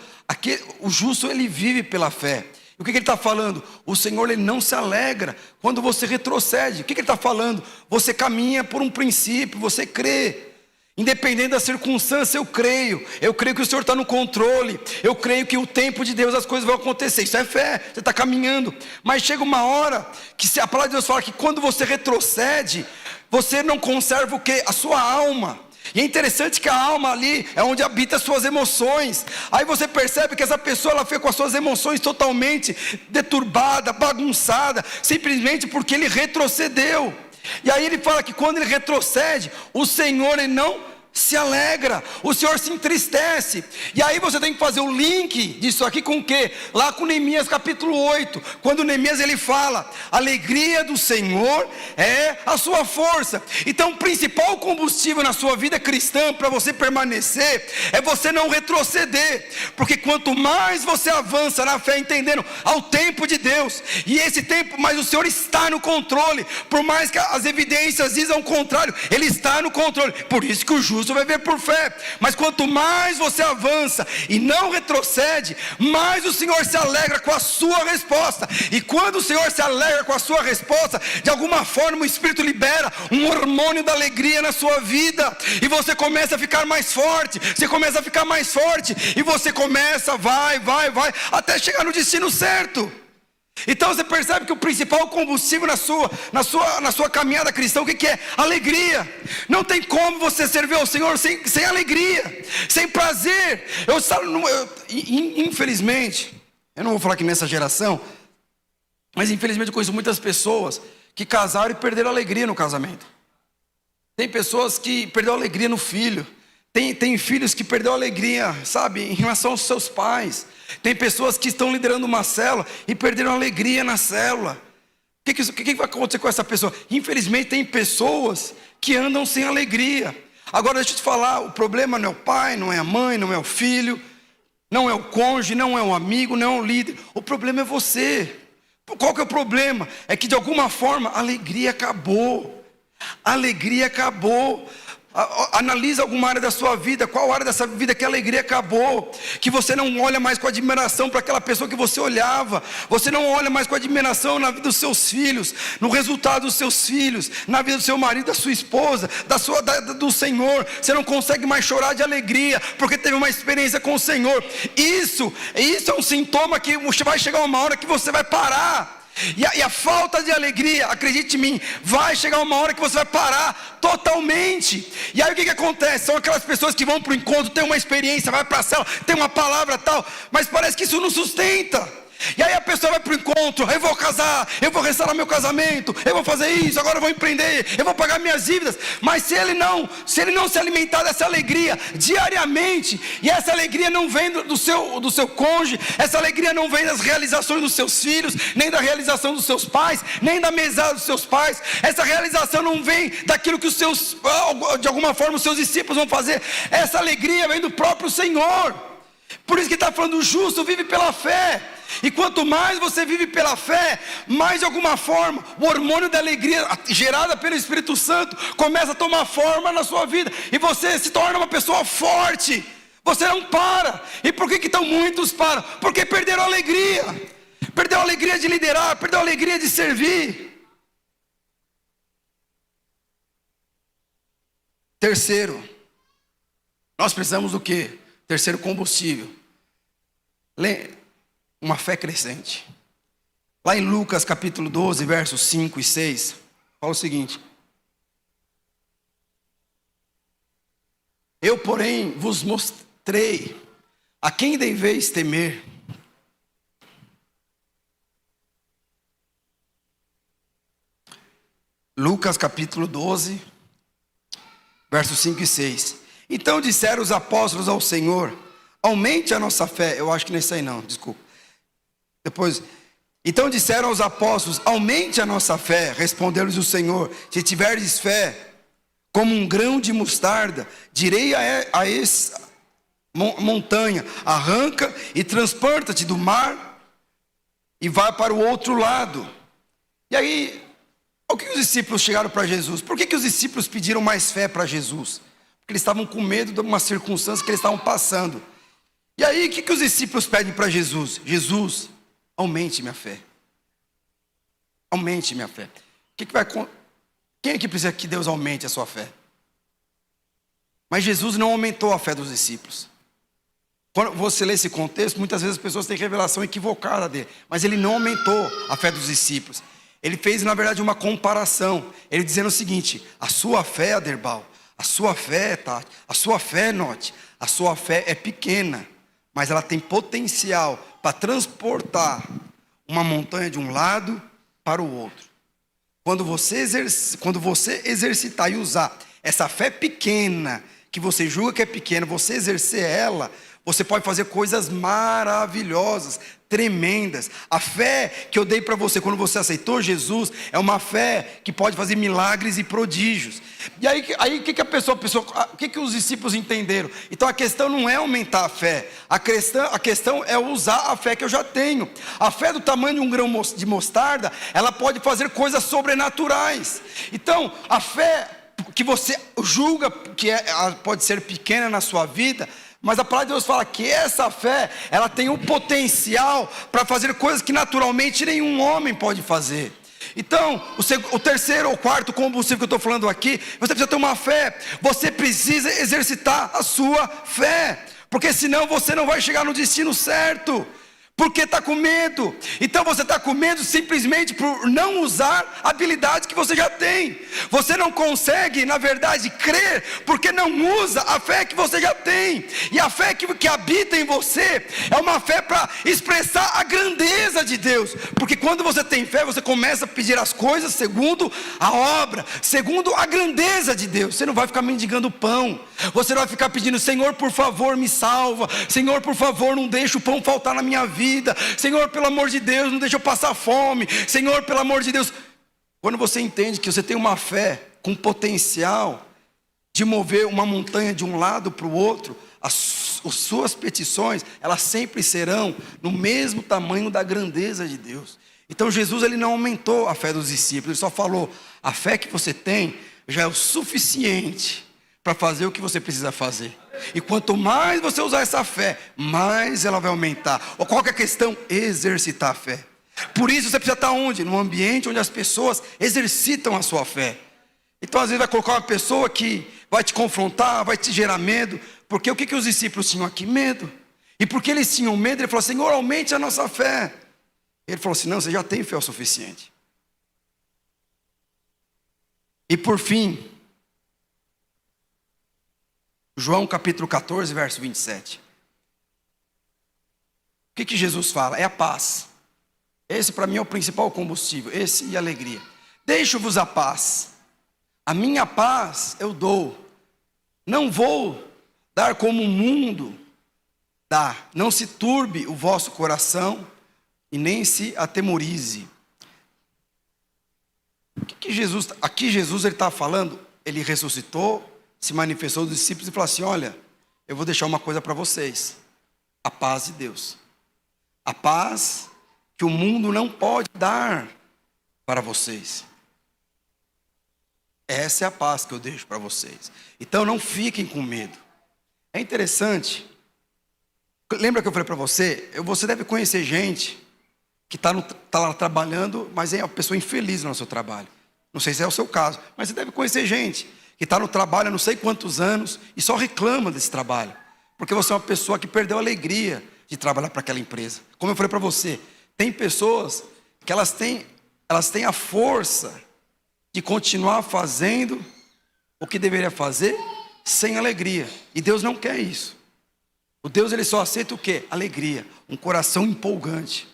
Speaker 1: O justo, ele vive pela fé. O que ele está falando? O Senhor, ele não se alegra quando você retrocede. O que ele está falando? Você caminha por um princípio, você crê. Independente da circunstância, eu creio que o Senhor está no controle, eu creio que o tempo de Deus as coisas vão acontecer. Isso é fé, você está caminhando. Mas chega uma hora que a palavra de Deus fala que quando você retrocede, você não conserva o quê? A sua alma. E é interessante que a alma ali é onde habita as suas emoções. Aí você percebe que essa pessoa, ela fica com as suas emoções totalmente deturbada, bagunçada, simplesmente porque ele retrocedeu. E aí ele fala que quando ele retrocede, o Senhor, ele não se alegra, o Senhor se entristece. E aí você tem que fazer o link disso aqui com o quê? Lá com Neemias capítulo 8, quando Neemias ele fala: a alegria do Senhor é a sua força. Então o principal combustível na sua vida cristã, para você permanecer, é você não retroceder. Porque quanto mais você avança na fé, entendendo ao tempo de Deus, e esse tempo, mas o Senhor está no controle. Por mais que as evidências dizem o contrário, Ele está no controle. Por isso que o justo vai ver por fé. Mas quanto mais você avança e não retrocede, mais o Senhor se alegra com a sua resposta. E quando o Senhor se alegra com a sua resposta, de alguma forma o Espírito libera um hormônio da alegria na sua vida, e você começa a ficar mais forte, você começa a ficar mais forte, e você começa, vai, até chegar no destino certo. Então você percebe que o principal combustível na sua caminhada cristã, o que é? Alegria. Não tem como você servir ao Senhor sem alegria, sem prazer. Infelizmente, eu não vou falar que nessa geração, mas infelizmente eu conheço muitas pessoas que casaram e perderam a alegria no casamento. Tem pessoas que perderam a alegria no filho, Tem filhos que perderam a alegria, sabe, em relação aos seus pais. Tem pessoas que estão liderando uma célula e perderam a alegria na célula. O que vai acontecer com essa pessoa? Infelizmente tem pessoas que andam sem alegria. Agora deixa eu te falar, o problema não é o pai, não é a mãe, não é o filho, não é o cônjuge, não é o amigo, não é o líder. O problema é você. Qual que é o problema? É que de alguma forma a alegria acabou. A alegria acabou. Analisa alguma área da sua vida. Qual área dessa vida que a alegria acabou? Que você não olha mais com admiração para aquela pessoa que você olhava. Você não olha mais com admiração na vida dos seus filhos, no resultado dos seus filhos, na vida do seu marido, da sua esposa, do Senhor. Você não consegue mais chorar de alegria porque teve uma experiência com o Senhor. Isso é um sintoma que vai chegar uma hora que você vai parar. E a falta de alegria, acredite em mim, vai chegar uma hora que você vai parar totalmente. E aí o que acontece? São aquelas pessoas que vão para o encontro, tem uma experiência, vai para a célula, tem uma palavra tal, mas parece que isso não sustenta. E aí a pessoa vai para o encontro, eu vou casar, eu vou restaurar meu casamento, eu vou fazer isso, agora eu vou empreender, eu vou pagar minhas dívidas. Mas se ele não se alimentar dessa alegria diariamente, e essa alegria não vem do seu cônjuge, essa alegria não vem das realizações dos seus filhos, nem da realização dos seus pais, nem da mesada dos seus pais, essa realização não vem daquilo que de alguma forma os seus discípulos vão fazer, essa alegria vem do próprio Senhor. Por isso que está falando, o justo vive pela fé. E quanto mais você vive pela fé, mais de alguma forma o hormônio da alegria gerada pelo Espírito Santo começa a tomar forma na sua vida, e você se torna uma pessoa forte. Você não para. E por que então muitos param? Porque perderam a alegria. Perdeu a alegria de liderar, perdeu a alegria de servir. Terceiro, nós precisamos do quê? Terceiro combustível, uma fé crescente. Lá em Lucas capítulo 12, versos 5 e 6, fala o seguinte: eu, porém, vos mostrei a quem deveis temer. Lucas capítulo 12, versos 5 e 6. Então disseram os apóstolos ao Senhor: aumente a nossa fé. Eu acho que nesse aí não, desculpa. Depois, então disseram aos apóstolos: aumente a nossa fé. Respondeu-lhes o Senhor: se tiverdes fé como um grão de mostarda, direi a essa montanha: arranca e transporta-te do mar e vai para o outro lado. E aí, o que os discípulos chegaram para Jesus? Por que os discípulos pediram mais fé para Jesus? Porque eles estavam com medo de uma circunstância que eles estavam passando. E aí, o que os discípulos pedem para Jesus? Jesus, aumente minha fé. Aumente minha fé. Quem aqui precisa que Deus aumente a sua fé? Mas Jesus não aumentou a fé dos discípulos. Quando você lê esse contexto, muitas vezes as pessoas têm revelação equivocada dele. Mas ele não aumentou a fé dos discípulos. Ele fez, na verdade, uma comparação. Ele dizendo o seguinte: a sua fé, Aderbal, a sua fé, Tati, a sua fé, Note, a sua fé é pequena, mas ela tem potencial para transportar uma montanha de um lado para o outro. Quando você exercitar e usar essa fé pequena, que você julga que é pequena, você exercer ela, você pode fazer coisas maravilhosas, tremendas. A fé que eu dei para você quando você aceitou Jesus é uma fé que pode fazer milagres e prodígios. E aí o que os discípulos entenderam? Então a questão não é aumentar a fé, a questão é usar a fé que eu já tenho. A fé do tamanho de um grão de mostarda, ela pode fazer coisas sobrenaturais. Então a fé que você julga que pode ser pequena na sua vida, mas a palavra de Deus fala que essa fé, ela tem o potencial para fazer coisas que naturalmente nenhum homem pode fazer. Então, o terceiro ou quarto combustível que eu estou falando aqui, você precisa ter uma fé. Você precisa exercitar a sua fé, porque senão você não vai chegar no destino certo. Porque está com medo. Então você está com medo simplesmente por não usar a habilidade que você já tem. Você não consegue, na verdade, crer, porque não usa a fé que você já tem. E a fé que habita em você é uma fé para expressar a grandeza de Deus. Porque quando você tem fé, você começa a pedir as coisas segundo a obra, segundo a grandeza de Deus. Você não vai ficar mendigando pão. Você não vai ficar pedindo: Senhor, por favor, me salva. Senhor, por favor, não deixe o pão faltar na minha vida. Senhor, pelo amor de Deus, não deixe eu passar fome. Senhor, pelo amor de Deus. Quando você entende que você tem uma fé com potencial de mover uma montanha de um lado para o outro, as suas petições, elas sempre serão no mesmo tamanho da grandeza de Deus. Então Jesus, ele não aumentou a fé dos discípulos, ele só falou: a fé que você tem já é o suficiente para fazer o que você precisa fazer. E quanto mais você usar essa fé, mais ela vai aumentar. Ou qual que é a questão? Exercitar a fé. Por isso você precisa estar onde? Num ambiente onde as pessoas exercitam a sua fé. Então às vezes vai colocar uma pessoa que vai te confrontar, vai te gerar medo. Porque o que os discípulos tinham aqui? Medo. E porque eles tinham medo, ele falou: Senhor, aumente a nossa fé. Ele falou assim: não, você já tem fé o suficiente. E por fim, João capítulo 14, verso 27. O que Jesus fala? É a paz. Esse para mim é o principal combustível. Esse e a alegria. Deixo-vos a paz. A minha paz eu dou. Não vou dar como o mundo dá. Não se turbe o vosso coração e nem se atemorize. O que Jesus, aqui Jesus ele está falando? Ele ressuscitou, se manifestou aos discípulos e falou assim: olha, eu vou deixar uma coisa para vocês. A paz de Deus. A paz que o mundo não pode dar para vocês. Essa é a paz que eu deixo para vocês. Então não fiquem com medo. É interessante. Lembra que eu falei para você? Você deve conhecer gente que está lá trabalhando, mas é uma pessoa infeliz no seu trabalho. Não sei se é o seu caso, mas você deve conhecer gente que está no trabalho há não sei quantos anos e só reclama desse trabalho. Porque você é uma pessoa que perdeu a alegria de trabalhar para aquela empresa. Como eu falei para você, tem pessoas que elas têm a força de continuar fazendo o que deveria fazer sem alegria. E Deus não quer isso. O Deus, ele só aceita o quê? Alegria, um coração empolgante.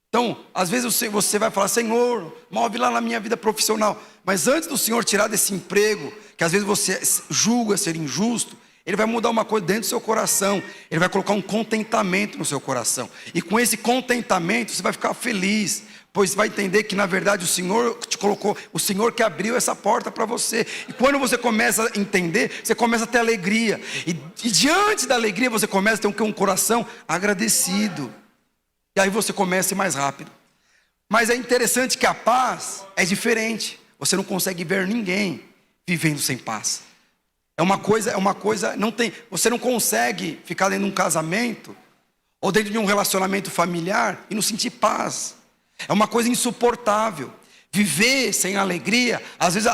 Speaker 1: Então, às vezes você vai falar: Senhor, move lá na minha vida profissional. Mas antes do Senhor tirar desse emprego, que às vezes você julga ser injusto, Ele vai mudar uma coisa dentro do seu coração. Ele vai colocar um contentamento no seu coração. E com esse contentamento você vai ficar feliz, pois vai entender que na verdade o Senhor te colocou, o Senhor que abriu essa porta para você. E quando você começa a entender, você começa a ter alegria. E diante da alegria você começa a ter um coração agradecido. E aí você começa a ir mais rápido. Mas é interessante que a paz é diferente. Você não consegue ver ninguém vivendo sem paz. É uma coisa, não tem, você não consegue ficar dentro de um casamento ou dentro de um relacionamento familiar e não sentir paz. É uma coisa insuportável. Viver sem alegria, às vezes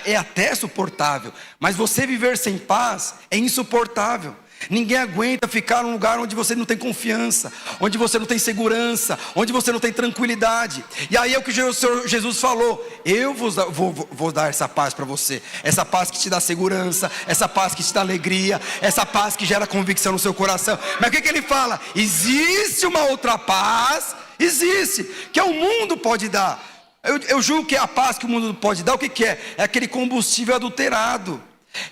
Speaker 1: é até suportável, mas você viver sem paz é insuportável. Ninguém aguenta ficar num lugar onde você não tem confiança, onde você não tem segurança, onde você não tem tranquilidade. E aí é o que o Senhor Jesus falou: eu vou dar essa paz para você. Essa paz que te dá segurança, essa paz que te dá alegria, essa paz que gera convicção no seu coração. Mas o que ele fala? Existe uma outra paz, existe, que o mundo pode dar. Eu julgo que a paz que o mundo pode dar, o que é? É aquele combustível adulterado.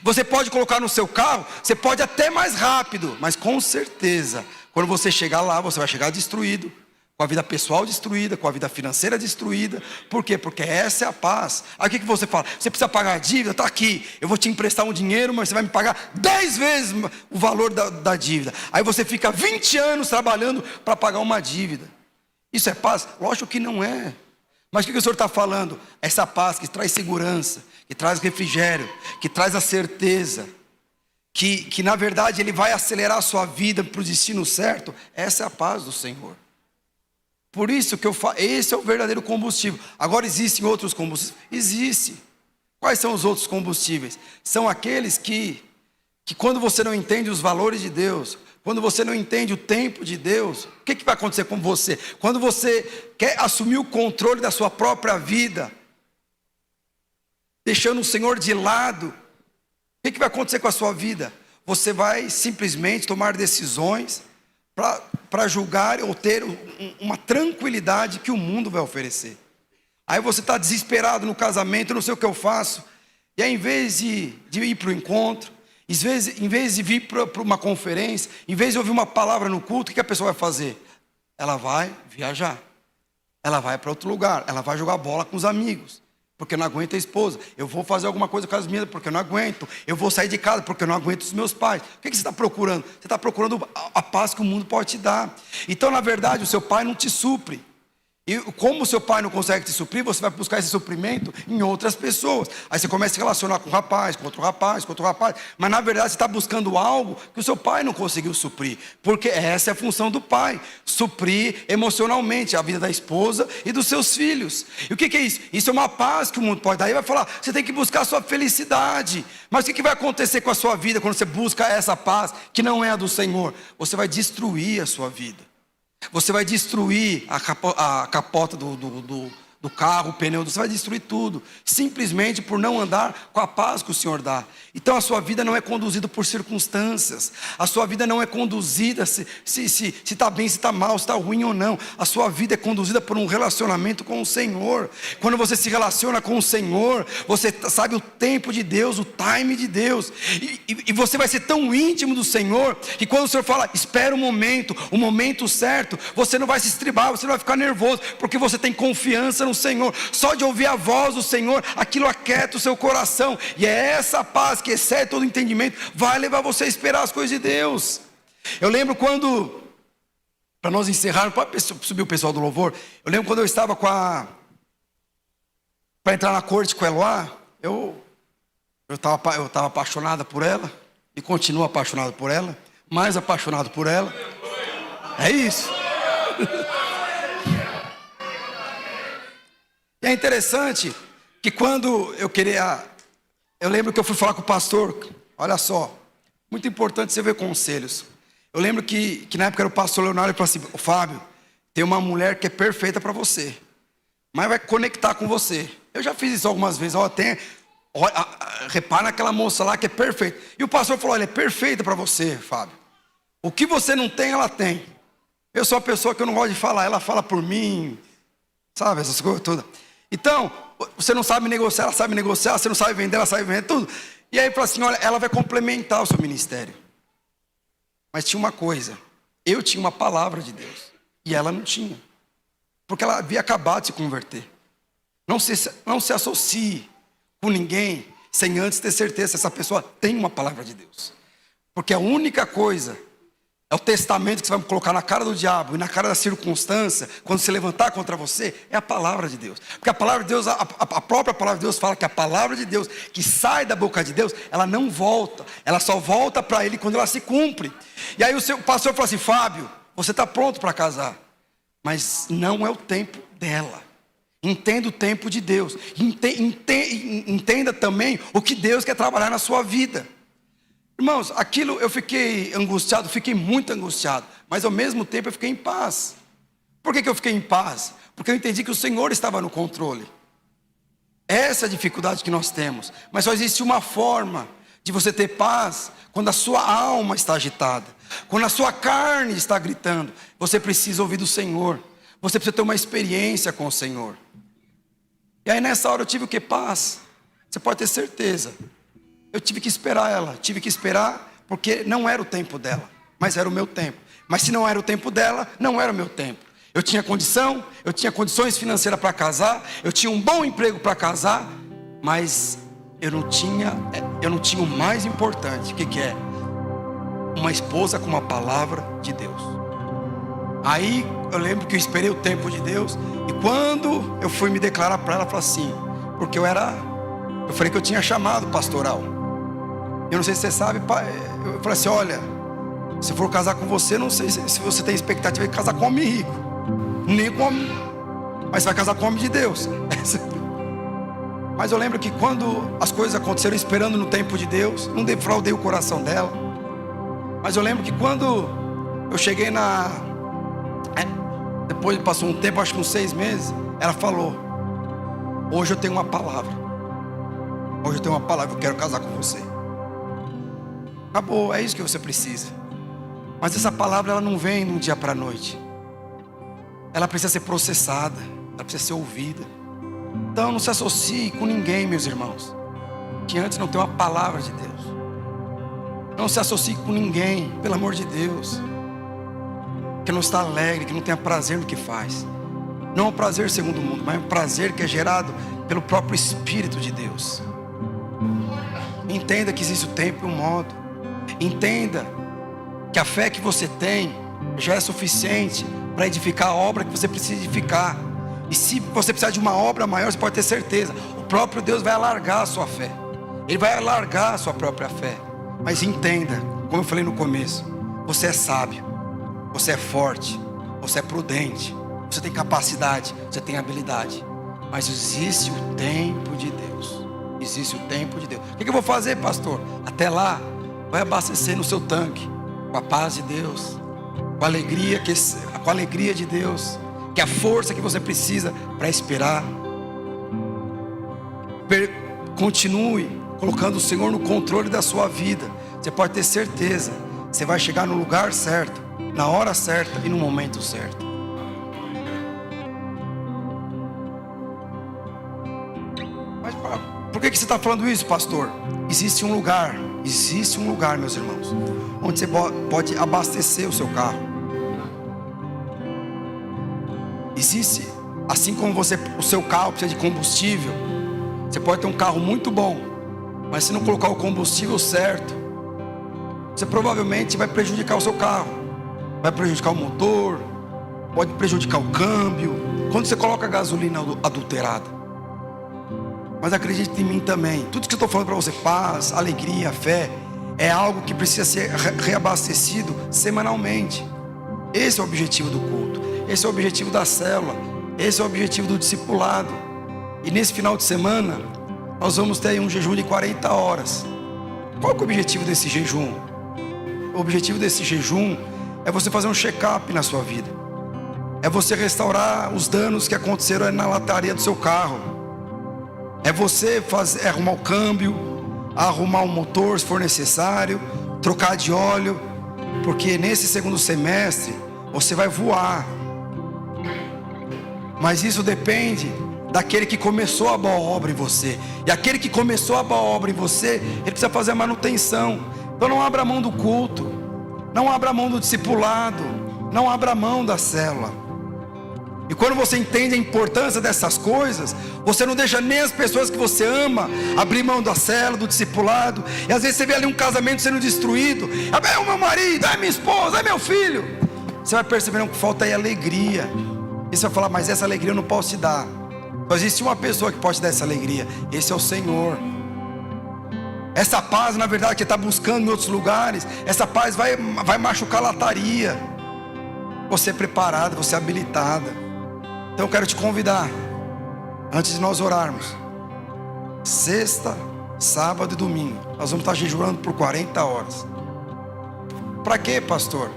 Speaker 1: Você pode colocar no seu carro, você pode até mais rápido, mas com certeza, quando você chegar lá, você vai chegar destruído, com a vida pessoal destruída, com a vida financeira destruída. Por quê? Porque essa é a paz. Aí o que você fala? Você precisa pagar a dívida? Está aqui, eu vou te emprestar um dinheiro, mas você vai me pagar 10 vezes o valor da dívida. Aí você fica 20 anos trabalhando para pagar uma dívida. Isso é paz? Lógico que não é. Mas o que o Senhor está falando? Essa paz que traz segurança, que traz refrigério, que traz a certeza, que na verdade Ele vai acelerar a sua vida para o destino certo. Essa é a paz do Senhor. Por isso que esse é o verdadeiro combustível. Agora existem outros combustíveis? Existe. Quais são os outros combustíveis? São aqueles que quando você não entende os valores de Deus, quando você não entende o tempo de Deus, o que vai acontecer com você? Quando você quer assumir o controle da sua própria vida, deixando o Senhor de lado, o que vai acontecer com a sua vida? Você vai simplesmente tomar decisões para julgar ou ter uma tranquilidade que o mundo vai oferecer. Aí você está desesperado no casamento, eu não sei o que eu faço. E aí, em vez de ir para o encontro, em vez de vir para uma conferência, em vez de ouvir uma palavra no culto, o que a pessoa vai fazer? Ela vai viajar, ela vai para outro lugar, ela vai jogar bola com os amigos, porque não aguenta a esposa. Eu vou fazer alguma coisa com as minhas, porque eu não aguento. Eu vou sair de casa, porque eu não aguento os meus pais. O que você está procurando? Você está procurando a paz que o mundo pode te dar. Então, na verdade, o seu pai não te supre. E como o seu pai não consegue te suprir, você vai buscar esse suprimento em outras pessoas. Aí você começa a se relacionar com um rapaz, com outro rapaz, com outro rapaz. Mas na verdade você está buscando algo que o seu pai não conseguiu suprir. Porque essa é a função do pai: suprir emocionalmente a vida da esposa e dos seus filhos. E o que é isso? Isso é uma paz que o mundo pode dar. Aí vai falar, você tem que buscar a sua felicidade. Mas o que vai acontecer com a sua vida quando você busca essa paz que não é a do Senhor? Você vai destruir a sua vida. Você vai destruir a capota do carro, o pneu, você vai destruir tudo, simplesmente por não andar com a paz que o Senhor dá. Então a sua vida não é conduzida por circunstâncias, a sua vida não é conduzida se está bem, se está mal, se está ruim ou não. A sua vida é conduzida por um relacionamento com o Senhor. Quando você se relaciona com o Senhor, você sabe o tempo de Deus, o time de Deus, e você vai ser tão íntimo do Senhor, que quando o Senhor fala, espera o momento certo, você não vai se estribar, você não vai ficar nervoso, porque você tem confiança no Senhor. Só de ouvir a voz do Senhor, aquilo aquieta o seu coração, e é essa paz que excede todo entendimento, vai levar você a esperar as coisas de Deus. Eu lembro quando, para nós encerrarmos, pode subir o pessoal do louvor, eu lembro quando eu estava para entrar na corte com a Eloá, eu estava apaixonado por ela, e continuo apaixonado por ela, mais apaixonado por ela, é isso. E é interessante que quando eu lembro que eu fui falar com o pastor, olha só, muito importante você ver conselhos. Eu lembro que na época era o pastor Leonardo, ele falou assim, Fábio, tem uma mulher que é perfeita para você, mas vai conectar com você. Eu já fiz isso algumas vezes, repara naquela moça lá que é perfeita. E o pastor falou, ela é perfeita para você, Fábio. O que você não tem, ela tem. Eu sou uma pessoa que eu não gosto de falar, ela fala por mim, sabe, essas coisas todas. Então, você não sabe negociar, ela sabe negociar, você não sabe vender, ela sabe vender, tudo. E aí ele falou assim, olha, ela vai complementar o seu ministério. Mas tinha uma coisa, eu tinha uma palavra de Deus, e ela não tinha. Porque ela havia acabado de se converter. Não se associe com ninguém, sem antes ter certeza se essa pessoa tem uma palavra de Deus. Porque a única coisa, é o testamento que você vai colocar na cara do diabo e na cara da circunstância, quando se levantar contra você, é a palavra de Deus. Porque a palavra de Deus, a própria palavra de Deus fala que a palavra de Deus que sai da boca de Deus, ela não volta, ela só volta para Ele quando ela se cumpre. E aí o pastor falou assim, Fábio, você está pronto para casar, mas não é o tempo dela. Entenda o tempo de Deus, entenda também o que Deus quer trabalhar na sua vida. Irmãos, aquilo eu fiquei angustiado, fiquei muito angustiado, mas ao mesmo tempo eu fiquei em paz. Por que eu fiquei em paz? Porque eu entendi que o Senhor estava no controle. Essa é a dificuldade que nós temos, mas só existe uma forma de você ter paz, quando a sua alma está agitada, quando a sua carne está gritando. Você precisa ouvir do Senhor, você precisa ter uma experiência com o Senhor. E aí nessa hora eu tive o que? Paz. Você pode ter certeza. Eu tive que esperar ela, porque não era o tempo dela, mas era o meu tempo. Mas se não era o tempo dela, não era o meu tempo. Eu tinha condições financeiras para casar, eu tinha um bom emprego para casar, mas eu não tinha o mais importante, o que é? Uma esposa com uma palavra de Deus. Aí eu lembro que eu esperei o tempo de Deus, e quando eu fui me declarar para ela, ela falou assim, porque eu falei que eu tinha chamado pastoral. Eu não sei se você sabe, eu falei assim, olha, se for casar com você, não sei se você tem expectativa de casar com homem rico, nem com homem, mas vai casar com homem de Deus. Mas eu lembro que quando as coisas aconteceram esperando no tempo de Deus, não defraudei o coração dela. Mas eu lembro que quando Eu cheguei depois passou um tempo, acho que uns 6 meses. Ela falou: hoje eu tenho uma palavra. Hoje eu tenho uma palavra, eu quero casar com você. Acabou, é isso que você precisa. Mas essa palavra, ela não vem de um dia para a noite. Ela precisa ser processada, ela precisa ser ouvida. Então não se associe com ninguém, meus irmãos, que antes não tem uma palavra de Deus. Não se associe com ninguém, pelo amor de Deus, que não está alegre, que não tenha prazer no que faz. Não é um prazer segundo o mundo, mas é um prazer que é gerado pelo próprio Espírito de Deus. Entenda que existe o tempo e o modo. Entenda que a fé que você tem já é suficiente para edificar a obra que você precisa edificar. E se você precisar de uma obra maior, você pode ter certeza, o próprio Deus vai alargar a sua fé. Ele vai alargar a sua própria fé. Mas entenda, como eu falei no começo, você é sábio, você é forte, você é prudente, você tem capacidade, você tem habilidade. Mas existe o tempo de Deus. Existe o tempo de Deus. O que eu vou fazer, pastor? Até lá, vai abastecer no seu tanque, com a paz de Deus, com a alegria de Deus, que é a força que você precisa para esperar. Continue colocando o Senhor no controle da sua vida. Você pode ter certeza, você vai chegar no lugar certo, na hora certa e no momento certo. Mas por que você está falando isso, pastor? Existe um lugar, meus irmãos, onde você pode abastecer o seu carro. Existe, assim como o seu carro precisa de combustível. Você pode ter um carro muito bom, mas se não colocar o combustível certo, você provavelmente vai prejudicar o seu carro. Vai prejudicar o motor, pode prejudicar o câmbio, quando você coloca gasolina adulterada. Mas acredite em mim também, tudo que eu estou falando para você, paz, alegria, fé, é algo que precisa ser reabastecido semanalmente. Esse é o objetivo do culto, esse é o objetivo da célula, esse é o objetivo do discipulado. E nesse final de semana, nós vamos ter aí um jejum de 40 horas. Qual que é o objetivo desse jejum? O objetivo desse jejum é você fazer um check-up na sua vida. É você restaurar os danos que aconteceram na lataria do seu carro. É você arrumar o câmbio, arrumar o motor se for necessário, trocar de óleo, porque nesse segundo semestre você vai voar. Mas isso depende daquele que começou a boa obra em você. E aquele que começou a boa obra em você, ele precisa fazer a manutenção. Então não abra mão do culto, não abra mão do discipulado, não abra mão da célula. E quando você entende a importância dessas coisas, você não deixa nem as pessoas que você ama abrir mão da célula, do discipulado. E às vezes você vê ali um casamento sendo destruído. É o meu marido, é minha esposa, é meu filho. Você vai percebendo que falta aí alegria. E você vai falar, mas essa alegria eu não posso te dar. Só existe uma pessoa que pode te dar essa alegria. Esse é o Senhor. Essa paz, na verdade, que está buscando em outros lugares, essa paz vai machucar a lataria. Você é preparado, você é habilitada. Então eu quero te convidar, antes de nós orarmos, sexta, sábado e domingo, nós vamos estar jejuando por 40 horas. Para quê, pastor?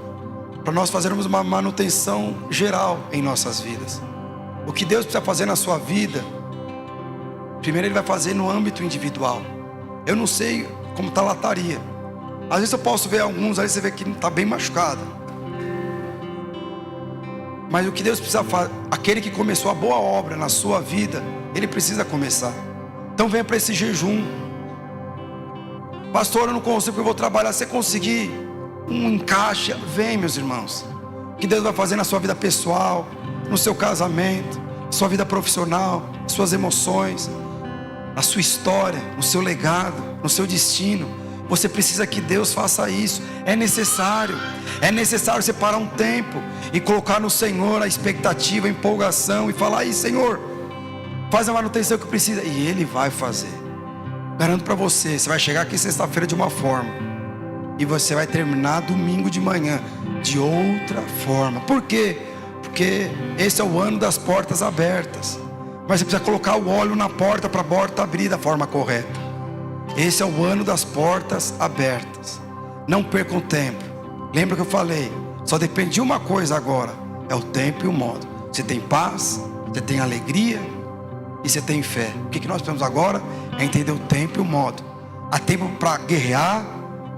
Speaker 1: Para nós fazermos uma manutenção geral em nossas vidas. O que Deus precisa fazer na sua vida, primeiro Ele vai fazer no âmbito individual. Eu não sei como está a lataria. Às vezes eu posso ver alguns, aí você vê que está bem machucado. Mas o que Deus precisa fazer, aquele que começou a boa obra na sua vida, Ele precisa começar. Então venha para esse jejum. Pastor, eu não consigo, eu vou trabalhar. Se conseguir um encaixe, vem, meus irmãos. O que Deus vai fazer na sua vida pessoal, no seu casamento, na sua vida profissional, nas suas emoções, na sua história, no seu legado, no seu destino. Você precisa que Deus faça isso. É necessário separar um tempo e colocar no Senhor a expectativa, a empolgação e falar aí, Senhor, faz a manutenção que precisa. E Ele vai fazer. Garanto para você, você vai chegar aqui sexta-feira de uma forma e você vai terminar domingo de manhã de outra forma. Por quê? Porque esse é o ano das portas abertas. Mas você precisa colocar o óleo na porta para a porta abrir da forma correta. Esse é o ano das portas abertas. Não percam tempo. Lembra que eu falei? Só depende de uma coisa agora: é o tempo e o modo. Você tem paz, você tem alegria e você tem fé. O que nós precisamos agora é entender o tempo e o modo. Há tempo para guerrear,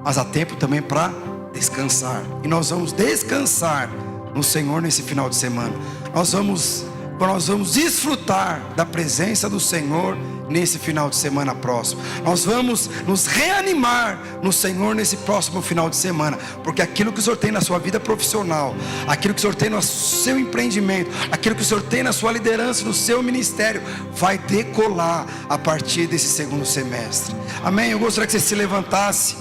Speaker 1: mas há tempo também para descansar. E nós vamos descansar no Senhor nesse final de semana. Nós vamos desfrutar da presença do Senhor nesse final de semana próximo. Nós vamos nos reanimar no Senhor nesse próximo final de semana, porque aquilo que o Senhor tem na sua vida profissional, aquilo que o Senhor tem no seu empreendimento, aquilo que o Senhor tem na sua liderança, no seu ministério, vai decolar a partir desse segundo semestre. Amém? Eu gostaria que você se levantasse.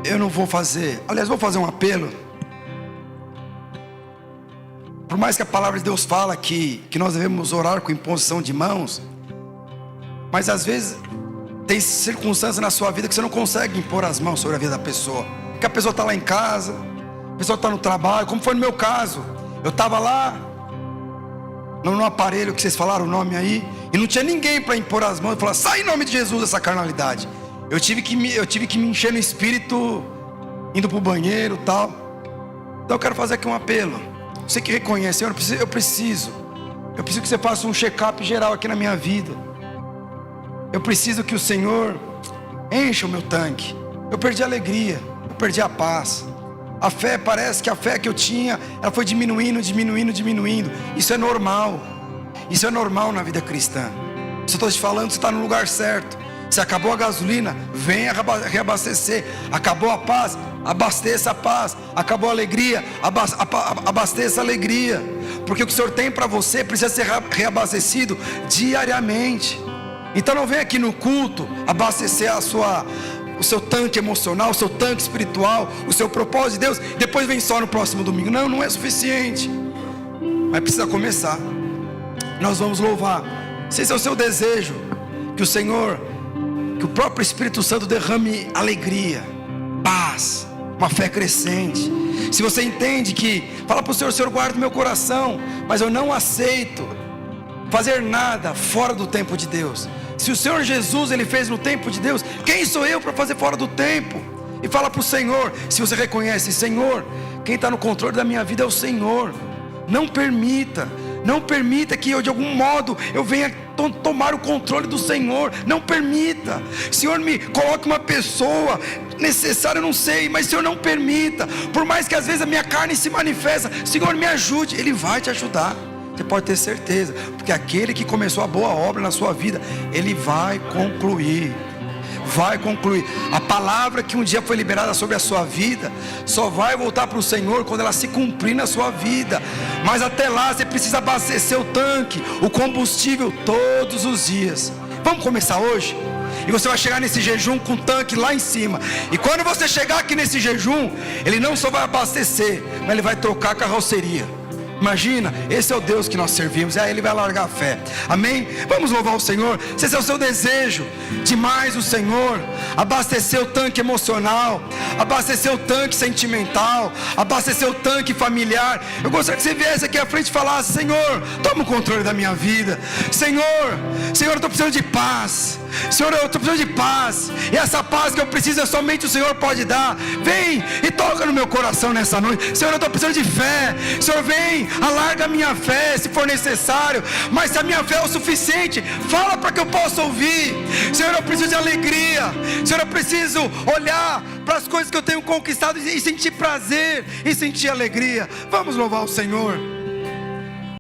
Speaker 1: Eu não vou fazer, aliás, vou fazer um apelo. Por mais que a palavra de Deus fala que nós devemos orar com imposição de mãos, mas às vezes tem circunstâncias na sua vida que você não consegue impor as mãos sobre a vida da pessoa, porque a pessoa está lá em casa, a pessoa está no trabalho, como foi no meu caso. Eu estava lá no aparelho que vocês falaram o nome aí, e não tinha ninguém para impor as mãos e falar: sai em nome de Jesus dessa carnalidade. Eu tive que me encher no espírito, indo para o banheiro e tal. Então eu quero fazer aqui um apelo. Você que reconhece: Senhor, eu preciso que você faça um check-up geral aqui na minha vida. Eu preciso que o Senhor encha o meu tanque. Eu perdi a alegria, eu perdi a paz. A fé, parece que a fé que eu tinha, ela foi diminuindo. Isso é normal. Isso é normal na vida cristã. Se eu estou te falando, você está no lugar certo. Se acabou a gasolina, venha reabastecer. Acabou a paz, abasteça a paz. Acabou a alegria, abasteça a alegria. Porque o que o Senhor tem para você precisa ser reabastecido diariamente. Então não venha aqui no culto abastecer o seu tanque emocional, o seu tanque espiritual, o seu propósito de Deus, depois vem só no próximo domingo. Não é suficiente. Mas precisa começar. Nós vamos louvar. Se esse é o seu desejo, que o próprio Espírito Santo derrame alegria, paz, uma fé crescente. Se você entende fala para o Senhor: guarda o meu coração, mas eu não aceito fazer nada fora do tempo de Deus. Se o Senhor Jesus, Ele fez no tempo de Deus, quem sou eu para fazer fora do tempo? E fala para o Senhor, se você reconhece: Senhor, quem está no controle da minha vida é o Senhor. Não permita que eu de algum modo eu venha tomar o controle do Senhor. Não permita. Senhor, me coloque uma pessoa necessária, eu não sei, mas Senhor, não permita. Por mais que às vezes a minha carne se manifesta, Senhor, me ajude. Ele vai te ajudar, você pode ter certeza, porque aquele que começou a boa obra na sua vida, Ele vai concluir. A palavra que um dia foi liberada sobre a sua vida só vai voltar para o Senhor quando ela se cumprir na sua vida. Mas até lá você precisa abastecer o tanque, o combustível todos os dias. Vamos começar hoje? E você vai chegar nesse jejum com o tanque lá em cima. E quando você chegar aqui nesse jejum, Ele não só vai abastecer, mas Ele vai trocar a carroceria. Imagina, esse é o Deus que nós servimos, e aí Ele vai largar a fé. Amém? Vamos louvar o Senhor. Se esse é o seu desejo, demais o Senhor, abastecer o tanque emocional, abastecer o tanque sentimental, abastecer o tanque familiar. Eu gostaria que você viesse aqui à frente e falasse: Senhor, toma o controle da minha vida. Senhor, eu estou precisando de paz. Senhor, eu estou precisando de paz, e essa paz que eu preciso somente o Senhor pode dar. Vem e toca no meu coração nessa noite. Senhor, eu estou precisando de fé. Senhor, vem, alarga a minha fé se for necessário, mas se a minha fé é o suficiente, fala para que eu possa ouvir. Senhor, eu preciso de alegria. Senhor, eu preciso olhar para as coisas que eu tenho conquistado e sentir prazer, e sentir alegria. Vamos louvar o Senhor.